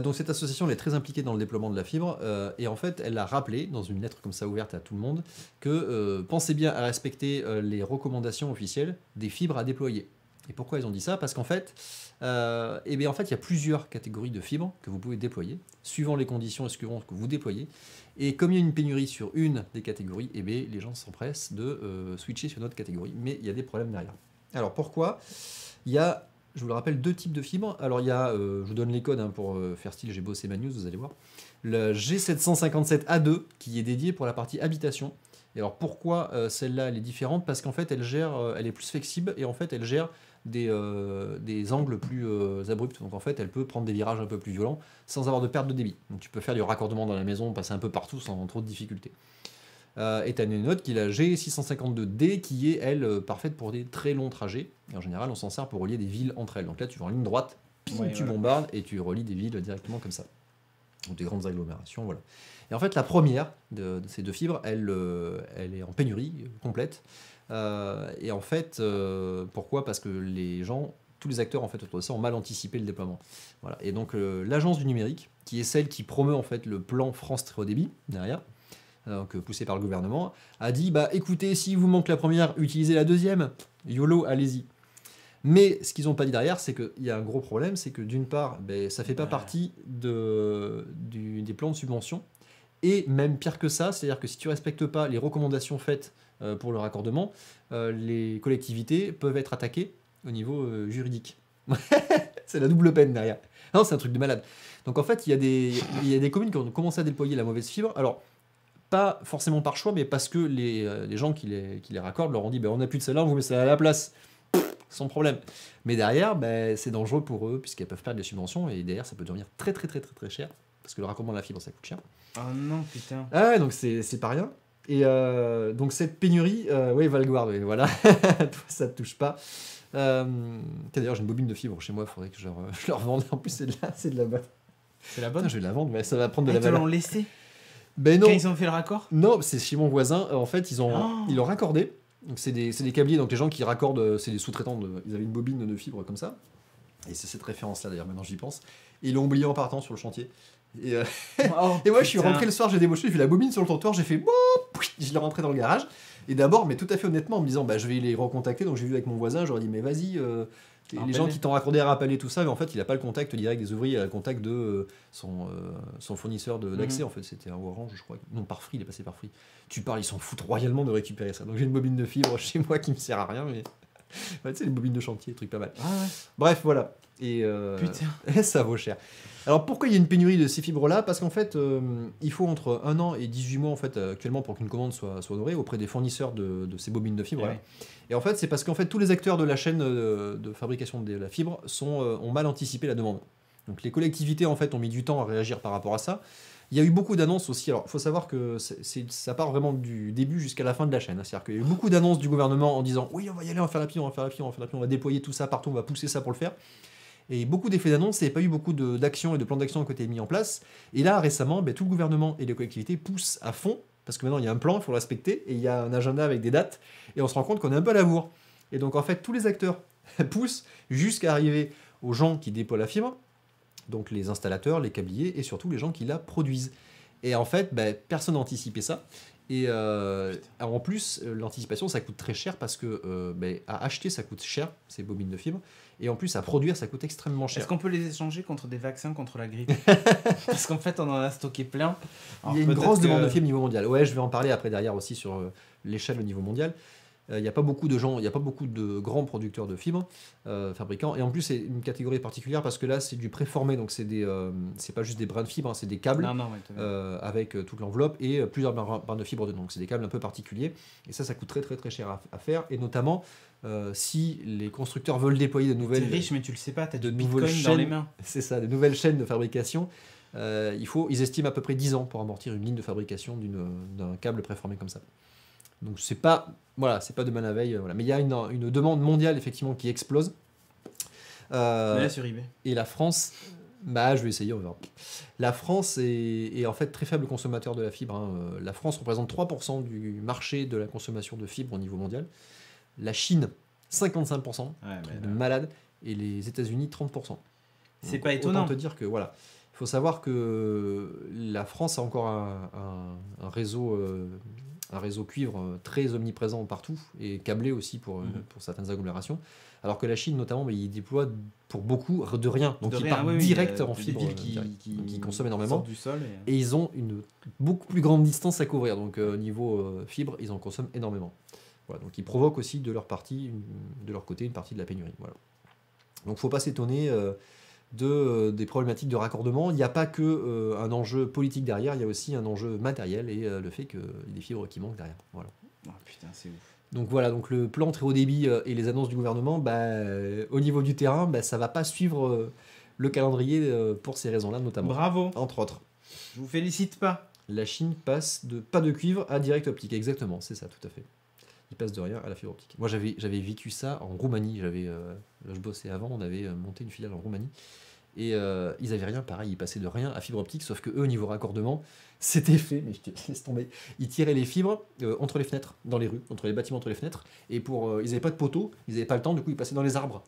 Donc cette association elle est très impliquée dans le déploiement de la fibre et en fait elle a rappelé dans une lettre comme ça ouverte à tout le monde que pensez bien à respecter les recommandations officielles des fibres à déployer. Et pourquoi ils ont dit ça? Parce qu'en fait, il y a plusieurs catégories de fibres que vous pouvez déployer, suivant les conditions et suivant ce que vous déployez. Et comme il y a une pénurie sur une des catégories, les gens s'empressent de switcher sur une autre catégorie, mais il y a des problèmes derrière. Alors pourquoi? Il y a je vous le rappelle, 2 types de fibres. Alors, il y a, je vous donne les codes pour faire style, j'ai bossé ma news, vous allez voir. Le G757A2, qui est dédié pour la partie habitation. Et alors, pourquoi celle-là, elle est différente? Parce qu'en fait, elle est plus flexible et en fait, elle gère des angles plus abrupts. Donc, en fait, elle peut prendre des virages un peu plus violents sans avoir de perte de débit. Donc, tu peux faire du raccordement dans la maison, passer un peu partout sans trop de difficultés. Et tu as une autre qui est la G652D qui est, elle, parfaite pour des très longs trajets. Et en général, on s'en sert pour relier des villes entre elles. Donc là, tu vas en ligne droite, tu bombardes et tu relis des villes directement comme ça. Donc des grandes agglomérations, voilà. Et en fait, la première de ces 2 fibres, elle est en pénurie complète. Et en fait, pourquoi? Parce que tous les acteurs en fait autour de ça ont mal anticipé le déploiement. Voilà. Et donc l'agence du numérique, qui est celle qui promeut en fait le plan France très haut débit derrière, donc poussé par le gouvernement, a dit bah écoutez, si vous manque la première, utilisez la deuxième, YOLO, allez-y. Mais ce qu'ils n'ont pas dit derrière, c'est qu'il y a un gros problème, c'est que d'une part, ça ne fait pas partie des plans de subvention, et même pire que ça, c'est-à-dire que si tu ne respectes pas les recommandations faites pour le raccordement, les collectivités peuvent être attaquées au niveau juridique. C'est la double peine derrière. Non, c'est un truc de malade. Donc en fait, il y a des communes qui ont commencé à déployer la mauvaise fibre. Alors, pas forcément par choix, mais parce que les gens qui les raccordent leur ont dit on n'a plus de celle-là, on vous met ça à la place. Sans problème. Mais derrière, c'est dangereux pour eux, puisqu'elles peuvent perdre des subventions, et derrière, ça peut devenir très très très très très cher, parce que le raccordement de la fibre, ça coûte cher. Oh non, putain. Ah ouais, donc c'est pas rien. Et donc cette pénurie, oui, Valguard, oui, voilà, toi, ça te touche pas. D'ailleurs, j'ai une bobine de fibre chez moi, il faudrait que je leur vende. En plus, c'est de la bonne. C'est la bonne. Putain, je vais la vendre, mais ça va prendre de la Ils te valeur. l'ont laissé Ben non. Quand ils ont fait le raccord? Non, c'est chez mon voisin. En fait, ils l'ont raccordé. Donc c'est des câbliers, donc les gens qui raccordent, c'est des sous-traitants, ils avaient une bobine de fibre comme ça. Et c'est cette référence-là d'ailleurs, maintenant j'y pense. Et ils l'ont oublié en partant sur le chantier. Et, et moi je suis rentré le soir, j'ai débauché, j'ai vu la bobine sur le trottoir, j'ai fait je l'ai rentré dans le garage. Et d'abord, mais tout à fait honnêtement, en me disant je vais les recontacter, donc j'ai vu avec mon voisin, j'aurais dit mais vas-y, les gens qui t'ont raccordé à rappeler tout ça, mais en fait il n'a pas le contact direct des ouvriers, il a le contact de son fournisseur d'accès, en fait c'était un Orange je crois, non par Free, il est passé par Free. Tu parles, ils s'en foutent royalement de récupérer ça. Donc j'ai une bobine de fibre chez moi qui me sert à rien, mais tu sais les bobines de chantier, truc pas mal. Ah ouais. Bref voilà. Et putain. ça vaut cher. Alors pourquoi il y a une pénurie de ces fibres-là? Parce qu'en fait, il faut entre 1 an et 18 mois en fait, actuellement pour qu'une commande soit honorée auprès des fournisseurs de ces bobines de fibre. Ouais. Et en fait, c'est parce qu'en fait, tous les acteurs de la chaîne de fabrication de la fibre ont mal anticipé la demande. Donc les collectivités en fait ont mis du temps à réagir par rapport à ça. Il y a eu beaucoup d'annonces aussi. Alors il faut savoir que ça part vraiment du début jusqu'à la fin de la chaîne. C'est-à-dire qu'il y a eu beaucoup d'annonces du gouvernement en disant oui, on va y aller, on va faire la fibre, on va faire la fibre, on va faire la fibre, on va déployer tout ça partout, on va pousser ça pour le faire. Et beaucoup d'effets d'annonce, il n'y a pas eu beaucoup d'actions et de plans d'action qui ont été mis en place. Et là, récemment, tout le gouvernement et les collectivités poussent à fond, parce que maintenant, il y a un plan, il faut le respecter, et il y a un agenda avec des dates, et on se rend compte qu'on est un peu à la bourre. Et donc, en fait, tous les acteurs poussent jusqu'à arriver aux gens qui déploient la fibre, donc les installateurs, les câbliers, et surtout les gens qui la produisent. Et en fait, personne n'a anticipé ça. Et en plus, l'anticipation, ça coûte très cher, parce que à acheter, ça coûte cher, ces bobines de fibre. Et en plus, à produire, ça coûte extrêmement cher. Est-ce qu'on peut les échanger contre des vaccins contre la grippe? Parce qu'en fait, on en a stocké plein. Alors, il y a une grosse demande de fibre au niveau mondial. Ouais, je vais en parler après derrière aussi sur l'échelle au niveau mondial. Il n'y a pas beaucoup de gens, il n'y a pas beaucoup de grands producteurs de fibres, fabricants. Et en plus, c'est une catégorie particulière parce que là, c'est du préformé. Donc, c'est pas juste des brins de fibres, c'est des câbles avec toute l'enveloppe et plusieurs brins de fibres dedans. Donc, c'est des câbles un peu particuliers. Et ça coûte très très très cher à faire. Et notamment, si les constructeurs veulent déployer de nouvelles... T'es riche, mais tu le sais pas, t'as du bitcoin dans les mains. C'est ça, de nouvelles chaînes de fabrication. Ils estiment à peu près 10 ans pour amortir une ligne de fabrication d'un câble préformé comme ça. Donc c'est pas de mal à veille, voilà. Mais il y a une demande mondiale effectivement qui explose. Mais là sur eBay. Et la France, je vais essayer, on verra. La France est en fait très faible consommateur de la fibre. Hein. La France représente 3% du marché de la consommation de fibre au niveau mondial. La Chine, 55%, malade, et les États-Unis, 30%. C'est donc, pas étonnant. Autant te dire que voilà. Il faut savoir que la France a encore un réseau cuivre très omniprésent partout et câblé aussi pour certaines agglomérations. Alors que la Chine, notamment, il déploie pour beaucoup de rien. Donc ils partent direct en fibre, qui consomment énormément. Du sol et ils ont une beaucoup plus grande distance à couvrir. Donc niveau fibre, ils en consomment énormément. Voilà, donc ils provoquent aussi de leur côté une partie de la pénurie. Voilà. Donc faut pas s'étonner des problématiques de raccordement. Il n'y a pas que un enjeu politique derrière, il y a aussi un enjeu matériel et le fait qu'il y ait des fibres qui manquent derrière. Voilà. Oh putain, c'est ouf. Donc voilà, donc le plan très haut débit et les annonces du gouvernement, au niveau du terrain, ça va pas suivre le calendrier pour ces raisons-là notamment. Bravo. Entre autres. Je vous félicite pas. La Chine passe de pas de cuivre à direct optique, exactement, c'est ça, tout à fait. Il passe de rien à la fibre optique. Moi, j'avais vécu ça en Roumanie. Là, je bossais avant, on avait monté une filiale en Roumanie. Et ils avaient rien, pareil, ils passaient de rien à fibre optique, sauf que eux, au niveau raccordement, c'était fait, mais je te laisse tomber. Ils tiraient les fibres entre les fenêtres, dans les rues, entre les bâtiments, entre les fenêtres. Et ils n'avaient pas de poteaux, ils n'avaient pas le temps, du coup, ils passaient dans les arbres.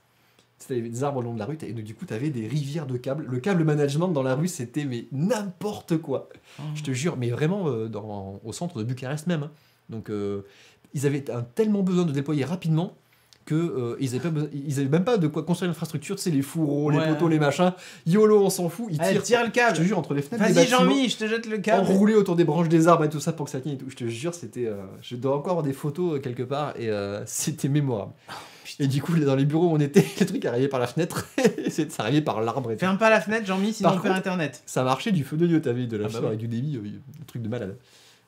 C'était des arbres le long de la rue, et donc, du coup, tu avais des rivières de câbles. Le câble management dans la rue, c'était mais n'importe quoi. Je te jure, mais vraiment au centre de Bucarest même. Hein. Donc, ils avaient tellement besoin de déployer rapidement que ils avaient même pas de quoi construire l'infrastructure, tu sais, les fourreaux, les poteaux, les machins. YOLO, on s'en fout. Ils tirent le câble. Je te jure, entre les fenêtres des Vas-y, bâtiments, Jean-Mi, je te jette le câble. enroulé autour des branches des arbres et tout ça pour que ça tienne et tout. Je te jure, c'était. Je dois encore avoir des photos quelque part et c'était mémorable. Et du coup, dans les bureaux où on était, le truc arrivait par la fenêtre, ça arrivait par l'arbre. Ferme pas la fenêtre, Jean-Mi, sinon on perd internet. Ça marchait du feu de Dieu, t'avais de la fibre ouais. avec du débit, un truc de malade.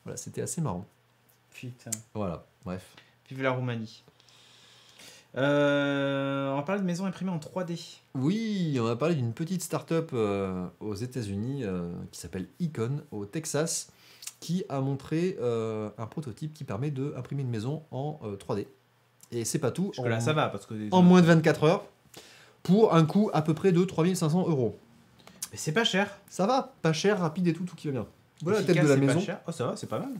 Voilà, c'était assez marrant. Putain. Voilà, bref. Vive la Roumanie. On va parler de maisons imprimées en 3D. Oui, on va parler d'une petite start-up aux États-Unis qui s'appelle Icon au Texas, qui a montré un prototype qui permet d'imprimer une maison en 3D. Et c'est pas tout. Parce que là, ça va. Parce que en moins de 24 heures, pour un coût à peu près de 3500 €. Mais c'est pas cher. Ça va, pas cher, rapide et tout qui va bien. Voilà la tête Efficace, de la c'est maison. Pas cher. Oh, ça va, c'est pas mal.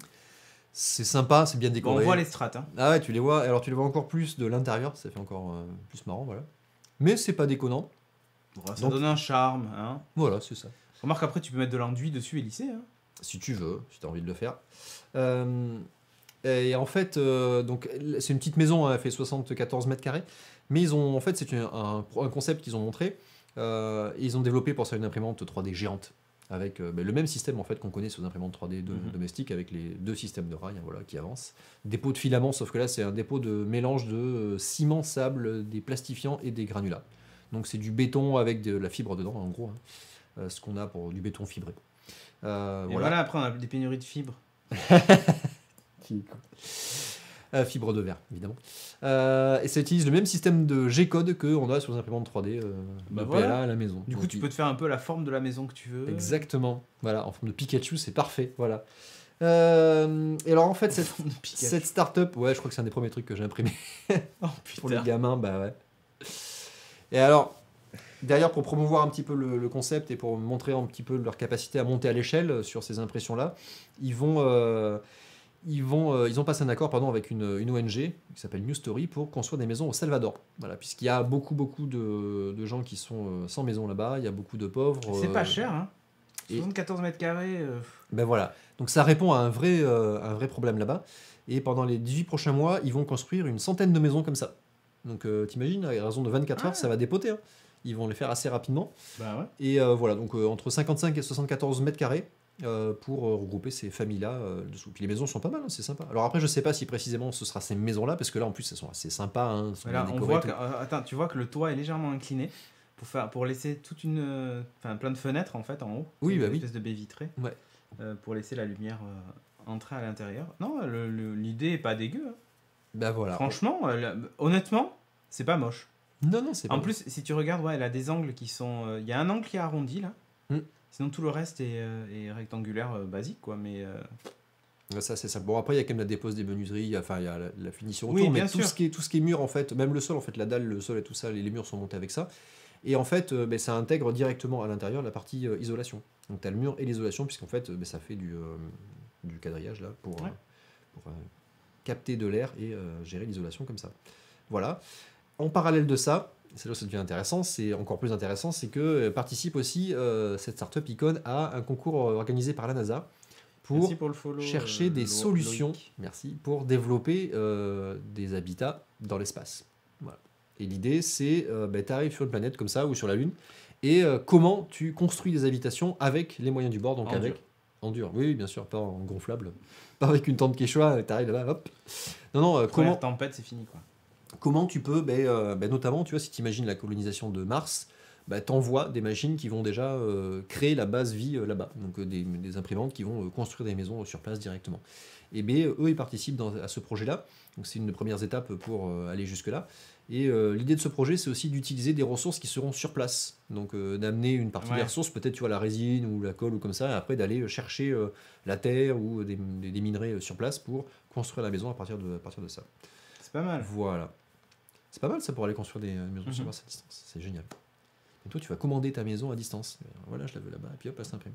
C'est sympa, c'est bien Bon, décoré. on voit les strates. Hein. Ah ouais, tu les vois. Alors tu les vois encore plus de l'intérieur, ça fait encore plus marrant, voilà. Mais c'est pas déconnant. Ça donne un charme. Hein. Voilà, c'est ça. Remarque, après, tu peux mettre de l'enduit dessus et lisser. Hein. Si tu veux, si tu as envie de le faire. Et en fait, donc c'est une petite maison, hein, elle fait 74 mètres carrés. Mais ils ont, en fait, c'est un concept qu'ils ont montré. Ils ont développé pour ça une imprimante 3D géante. Avec le même système en fait qu'on connaît sur les imprimantes 3D domestiques, avec les deux systèmes de rails voilà, qui avancent. Dépôt de filaments, sauf que là c'est un dépôt de mélange de ciment, sable, des plastifiants et des granulats. Donc c'est du béton avec de la fibre dedans en gros, hein, ce qu'on a pour du béton fibré. Et voilà, après on a des pénuries de fibres. Fibre de verre, évidemment. Et ça utilise le même système de G-code qu'on a sur les imprimantes 3D voilà. à la maison. Du coup, tu peux te faire un peu la forme de la maison que tu veux. Exactement. Voilà, en forme de Pikachu, c'est parfait. Voilà. Et alors, en fait, cette start-up, ouais, je crois que c'est un des premiers trucs que j'ai imprimé oh, putain. pour les gamins, bah ouais. Et alors, derrière, pour promouvoir un petit peu le concept et pour montrer un petit peu leur capacité à monter à l'échelle sur ces impressions-là, ils ont passé un accord avec une ONG qui s'appelle New Story pour construire des maisons au Salvador. Voilà, puisqu'il y a beaucoup de gens qui sont sans maison là-bas, il y a beaucoup de pauvres. C'est pas cher, hein. 74 mètres carrés. Ben voilà, donc ça répond à un vrai problème là-bas. Et pendant les 18 prochains mois, ils vont construire une centaine de maisons comme ça. Donc t'imagines, à raison de 24 heures, ça va dépoter. Hein. Ils vont les faire assez rapidement. Bah ouais. Et voilà, donc entre 55 et 74 mètres carrés. Pour regrouper ces familles-là dessous. Puis les maisons sont pas mal, hein, c'est sympa. Alors après, je sais pas si précisément ce sera ces maisons-là, parce que là en plus elles sont assez sympas. Hein, sont là, on voit attends, tu vois que le toit est légèrement incliné pour laisser plein de fenêtres en fait en haut. Oui, bah une oui. espèce de baie vitrée. Ouais. Pour laisser la lumière entrer à l'intérieur. Non, l'idée est pas dégueu. Hein. Bah voilà. Franchement, honnêtement, c'est pas moche. Non, c'est pas. En plus, si tu regardes, ouais, elle a des angles qui sont. Il y a un angle qui est arrondi là. Sinon, tout le reste est rectangulaire basique, quoi. Mais ça, c'est ça. Bon, après, il y a quand même la dépose des menuiseries, enfin, il y a la finition autour, oui, mais tout ce qui est mur, en fait, même le sol, en fait, la dalle, le sol et tout ça, les murs sont montés avec ça. Et en fait, ça intègre directement à l'intérieur la partie isolation. Donc, tu as le mur et l'isolation, puisqu'en fait, ça fait du quadrillage là pour capter de l'air et gérer l'isolation comme ça. Voilà. En parallèle de ça, c'est là où ça devient intéressant, c'est encore plus intéressant, c'est que participe aussi cette startup Icon à un concours organisé par la NASA pour chercher des solutions pour développer des habitats dans l'espace. Voilà. Et l'idée, c'est tu arrives sur une planète comme ça ou sur la Lune, et comment tu construis des habitations avec les moyens du bord, donc en dur. Oui, bien sûr, pas en gonflable, pas avec une tente Quechua, tu arrives là-bas, hop. Non, comment tempête, c'est fini, quoi. comment tu peux, notamment, tu vois, si tu imagines la colonisation de Mars, t'envoies des machines qui vont déjà créer la base vie là-bas. Donc des imprimantes qui vont construire des maisons sur place directement. Et eux, ils participent à ce projet-là. Donc c'est une des premières étapes pour aller jusque-là. Et l'idée de ce projet, c'est aussi d'utiliser des ressources qui seront sur place. Donc d'amener une partie des ressources, peut-être tu vois la résine ou la colle ou comme ça, et après d'aller chercher la terre ou des minerais sur place pour construire la maison à partir de ça. C'est pas mal. Voilà. C'est pas mal ça pour aller construire des maisons sur place à distance. C'est génial. Et toi, tu vas commander ta maison à distance. Voilà, je la veux là-bas, et puis hop, elle s'imprime.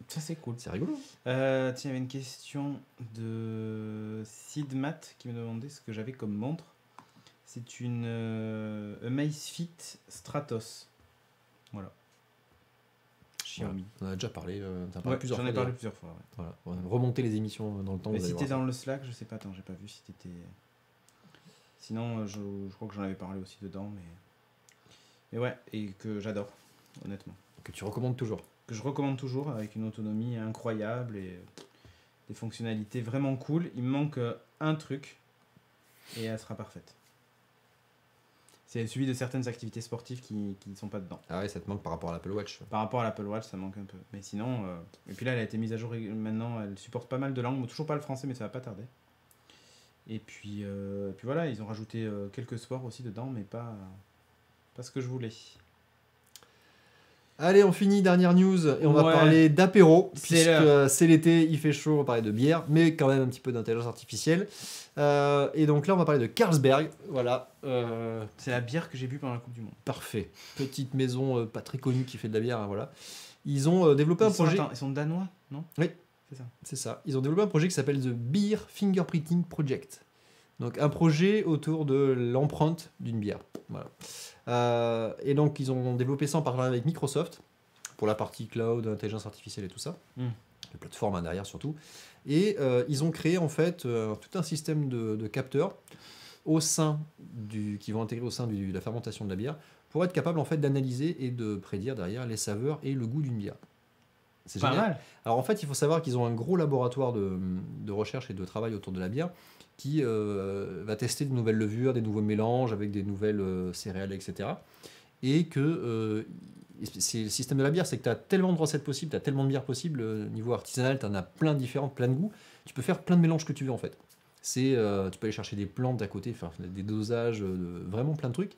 Ça, c'est cool. C'est rigolo. Tiens, il y avait une question de Sidmat qui me demandait ce que j'avais comme montre. C'est une Amazfit Stratos. Voilà. Xiaomi. On en a déjà parlé, plusieurs fois. J'en ai parlé plusieurs fois. Ouais. Voilà. On va remonter les émissions dans le temps. Mais si t'es dans le Slack, je sais pas, attends, j'ai pas vu si t'étais. Sinon, je crois que j'en avais parlé aussi dedans, mais ouais, et que j'adore, honnêtement. Que tu recommandes toujours. Que je recommande toujours, avec une autonomie incroyable et des fonctionnalités vraiment cool. Il me manque un truc et elle sera parfaite. C'est celui de certaines activités sportives qui ne sont pas dedans. Ah ouais, ça te manque par rapport à l'Apple Watch. Par rapport à l'Apple Watch, ça manque un peu. Mais sinon, et puis là, elle a été mise à jour maintenant, elle supporte pas mal de langues, toujours pas le français, mais ça va pas tarder. Et puis voilà, ils ont rajouté quelques sports aussi dedans, mais pas ce que je voulais. Allez, on finit, dernière news, et on va parler d'apéro, puisque c'est l'été, il fait chaud, on va parler de bière, mais quand même un petit peu d'intelligence artificielle. Et donc là, on va parler de Carlsberg, voilà. C'est la bière que j'ai bu pendant la Coupe du Monde. Parfait. Petite maison pas très connue qui fait de la bière, hein, voilà. Ils ont développé un projet... Ils sont danois, non? Oui, c'est ça. C'est ça. Ils ont développé un projet qui s'appelle The Beer Fingerprinting Project. Donc un projet autour de l'empreinte d'une bière. Voilà. Et donc ils ont développé ça en partenariat avec Microsoft pour la partie cloud, intelligence artificielle et tout ça. La plateforme derrière surtout. Et ils ont créé en fait tout un système de capteurs qui vont intégrer au sein de la fermentation de la bière pour être capable en fait d'analyser et de prédire derrière les saveurs et le goût d'une bière. C'est pas génial. mal. Alors en fait, il faut savoir qu'ils ont un gros laboratoire de recherche et de travail autour de la bière qui va tester de nouvelles levures, des nouveaux mélanges avec des nouvelles céréales, etc. Et que le système de la bière, c'est que tu as tellement de recettes possibles, tu as tellement de bières possibles, niveau artisanal, tu en as plein de différentes, plein de goûts. Tu peux faire plein de mélanges que tu veux en fait. Tu peux aller chercher des plantes à côté, faire des dosages, vraiment plein de trucs.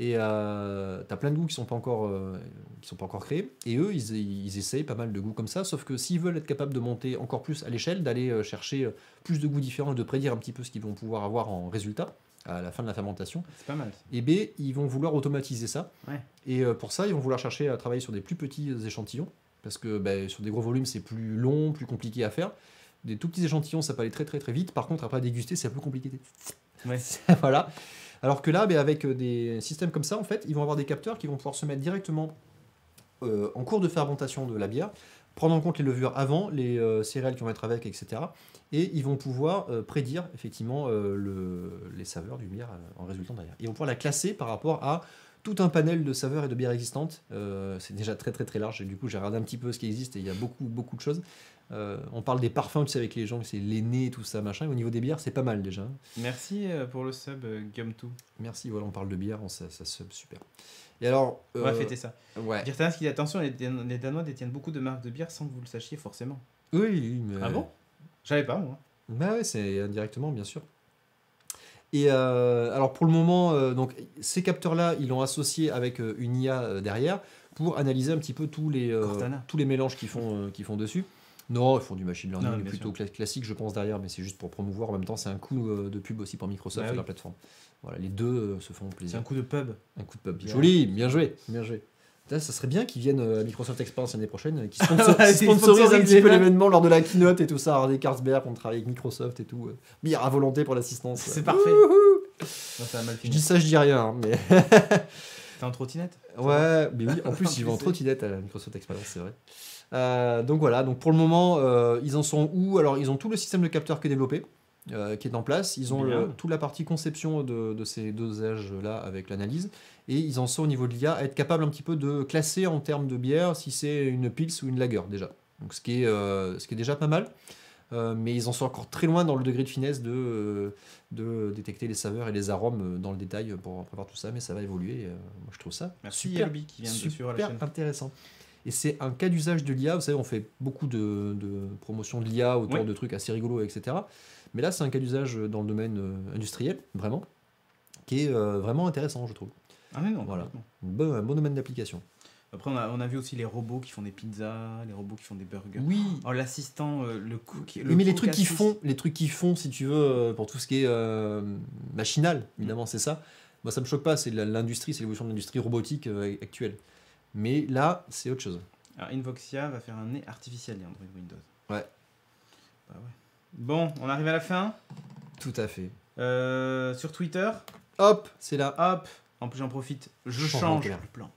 Et tu as plein de goûts qui sont pas encore créés. Et eux, ils essayent pas mal de goûts comme ça. Sauf que s'ils veulent être capables de monter encore plus à l'échelle, d'aller chercher plus de goûts différents et de prédire un petit peu ce qu'ils vont pouvoir avoir en résultat à la fin de la fermentation, c'est pas mal. Et B, ils vont vouloir automatiser ça. Ouais. Et pour ça, ils vont vouloir chercher à travailler sur des plus petits échantillons. Parce que sur des gros volumes, c'est plus long, plus compliqué à faire. Des tout petits échantillons, ça peut aller très très très vite. Par contre, après à déguster, c'est un peu compliqué. Ouais. Voilà. Alors que là, avec des systèmes comme ça, en fait, ils vont avoir des capteurs qui vont pouvoir se mettre directement en cours de fermentation de la bière, prendre en compte les levures avant, les céréales qui vont être avec, etc. Et ils vont pouvoir prédire effectivement les saveurs d'une bière en résultant derrière. Ils vont pouvoir la classer par rapport à tout un panel de saveurs et de bières existantes. C'est déjà très très très large. Et du coup, j'ai regardé un petit peu ce qui existe et il y a beaucoup beaucoup de choses. On parle des parfums, tu sais, avec les gens, c'est les nez, tout ça, machin. Et au niveau des bières, c'est pas mal déjà. Merci pour le sub, Gum2. Merci, voilà, on parle de bière, ça sub, super. Et alors... on va fêter ça. Ouais. Dirtin, ce qui dit, attention, les Danois détiennent beaucoup de marques de bière sans que vous le sachiez forcément. Oui, mais... Ah bon? Je savais pas, moi. Bah ouais, c'est indirectement, bien sûr. Et alors pour le moment, donc, ces capteurs-là, ils l'ont associé avec une IA derrière pour analyser un petit peu tous les mélanges qu'ils font dessus. Non, ils font du machine learning plutôt classique, je pense, derrière, mais c'est juste pour promouvoir. En même temps, c'est un coup de pub aussi pour Microsoft et leur plateforme. Voilà, les deux se font plaisir. C'est un coup de pub. Un coup de pub. Joli, bien joué, bien joué. Ça serait bien qu'ils viennent à Microsoft Experience l'année prochaine, qu'ils sponsorisent un petit peu l'événement lors de la keynote et tout ça. Alors des Carlsberg, on travaille avec Microsoft et tout. Bière à volonté pour l'assistance. C'est parfait. Non, ça va mal finir. Je dis ça, je dis rien. Hein, mais t'es en trottinette? Ouais, mais oui, en plus, ils vont en trottinette à la Microsoft Experience, c'est vrai. Donc voilà, donc pour le moment, ils en sont où? Alors, ils ont tout le système de capteurs qui est développé, qui est en place. Ils ont toute la partie conception de ces dosages-là avec l'analyse. Et ils en sont au niveau de l'IA à être capable un petit peu de classer en termes de bière si c'est une Pils ou une Lager déjà. Donc ce qui est déjà pas mal. mais ils en sont encore très loin dans le degré de finesse de détecter les saveurs et les arômes dans le détail pour prévoir tout ça, mais ça va évoluer. Moi, je trouve ça Merci super, Yalubi qui vient de suivre la chaîne. intéressant. Et c'est un cas d'usage de l'IA. Vous savez, on fait beaucoup de promotion de l'IA autour de trucs assez rigolos, etc. Mais là, c'est un cas d'usage dans le domaine industriel, vraiment, qui est vraiment intéressant, je trouve. Ah mais non, Voilà. complètement. Un bon domaine d'application. Après, on a vu aussi les robots qui font des pizzas, les robots qui font des burgers. Oui. Oh, l'assistant, le cook. Mais les trucs qui font, si tu veux, pour tout ce qui est machinal, évidemment, c'est ça. Moi, ça me choque pas. C'est l'industrie, c'est l'évolution de l'industrie robotique actuelle. Mais là, c'est autre chose. Alors, Invoxia va faire un nez artificiel, Android Windows. Ouais. Bah ouais. Bon, on arrive à la fin. Tout à fait. Sur Twitter. Hop, c'est là. Hop. En plus, j'en profite. Je change le plan.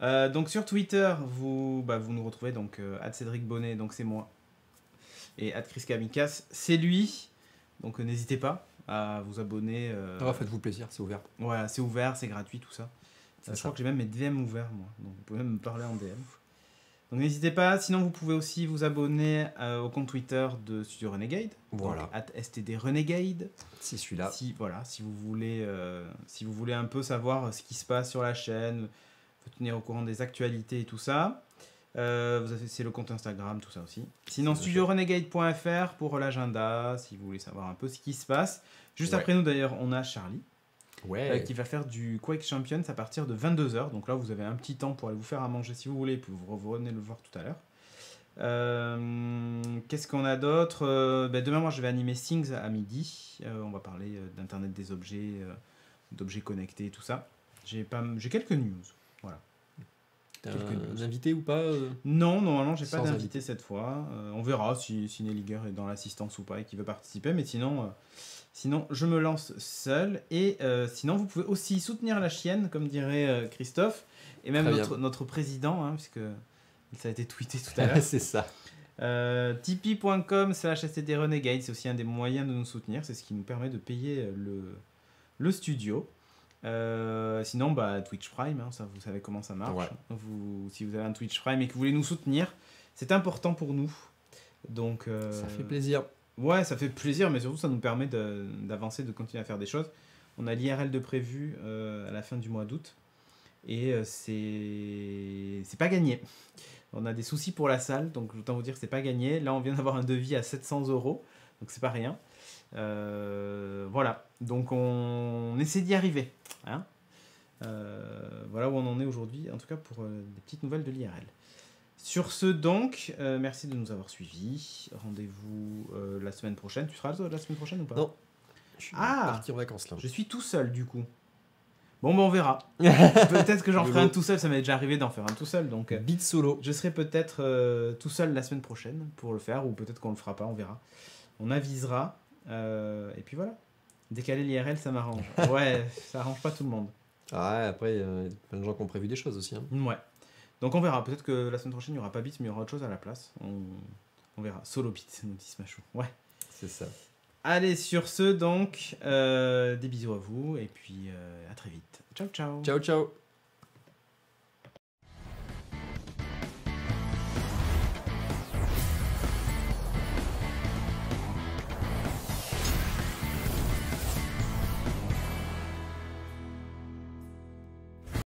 Donc sur Twitter, vous nous retrouvez donc @Cédric Bonnet, donc c'est moi, et @ChrisKamikas, c'est lui. Donc n'hésitez pas à vous abonner. Faites-vous plaisir, c'est ouvert. Ouais, c'est ouvert, c'est gratuit, tout ça. Je crois que j'ai même mes DM ouverts, moi. Donc vous pouvez même me parler en DM. Donc n'hésitez pas. Sinon, vous pouvez aussi vous abonner au compte Twitter de Studio Renegade. Voilà. @STDRenegade. C'est celui-là. Si vous voulez un peu savoir ce qui se passe sur la chaîne, tenir au courant des actualités et tout ça. C'est le compte Instagram, tout ça aussi. Sinon, studiorenegade.fr pour l'agenda, si vous voulez savoir un peu ce qui se passe. Juste après nous, d'ailleurs, on a Charlie, qui va faire du Quake Champions à partir de 22h. Donc là, vous avez un petit temps pour aller vous faire à manger si vous voulez, puis vous revenez le voir tout à l'heure. Qu'est-ce qu'on a d'autre? Demain, moi, je vais animer Things à midi. On va parler d'Internet des objets, d'objets connectés et tout ça. J'ai quelques news. Voilà. Un invité ou pas Non, normalement, j'ai pas d'invité cette fois. On verra si Nelliger est dans l'assistance ou pas et qu'il veut participer. Mais sinon, je me lance seul. Et sinon, vous pouvez aussi soutenir la chienne, comme dirait Christophe. Et même notre président, hein, puisque ça a été tweeté tout à l'heure. C'est ça. Tipeee.com/STDRenegade, c'est aussi un des moyens de nous soutenir. C'est ce qui nous permet de payer le studio. Sinon, Twitch Prime, hein, ça vous savez comment ça marche. Ouais. Si vous avez un Twitch Prime et que vous voulez nous soutenir, c'est important pour nous. Donc, ça fait plaisir. Ouais, ça fait plaisir, mais surtout ça nous permet d'avancer, de continuer à faire des choses. On a l'IRL de prévu à la fin du mois d'août et c'est pas gagné. On a des soucis pour la salle, donc autant vous dire que c'est pas gagné. Là, on vient d'avoir un devis à 700 €, donc c'est pas rien. Voilà, donc on essaie d'y arriver, hein. Voilà où on en est aujourd'hui, en tout cas pour des petites nouvelles de l'IRL. Sur ce donc, merci de nous avoir suivis. Rendez-vous la semaine prochaine. Tu seras là la semaine prochaine ou pas? Non, je suis parti en vacances là. Je suis tout seul du coup. Bon, on verra. Peut-être que j'en ferai un tout seul, ça m'est déjà arrivé d'en faire un tout seul, donc beat solo. Je serai peut-être tout seul la semaine prochaine pour le faire, ou peut-être qu'on le fera pas, on verra. On avisera. Et puis voilà. Décaler l'IRL, ça m'arrange. Ouais, ça arrange pas tout le monde. Ah ouais, après, il y a plein de gens qui ont prévu des choses aussi. Hein. Ouais. Donc on verra. Peut-être que la semaine prochaine, il n'y aura pas Beats, mais il y aura autre chose à la place. On verra. Solo Beats, nous dit Smashou. Ouais. C'est ça. Allez, sur ce, donc, des bisous à vous. Et puis, à très vite. Ciao, ciao. Ciao, ciao.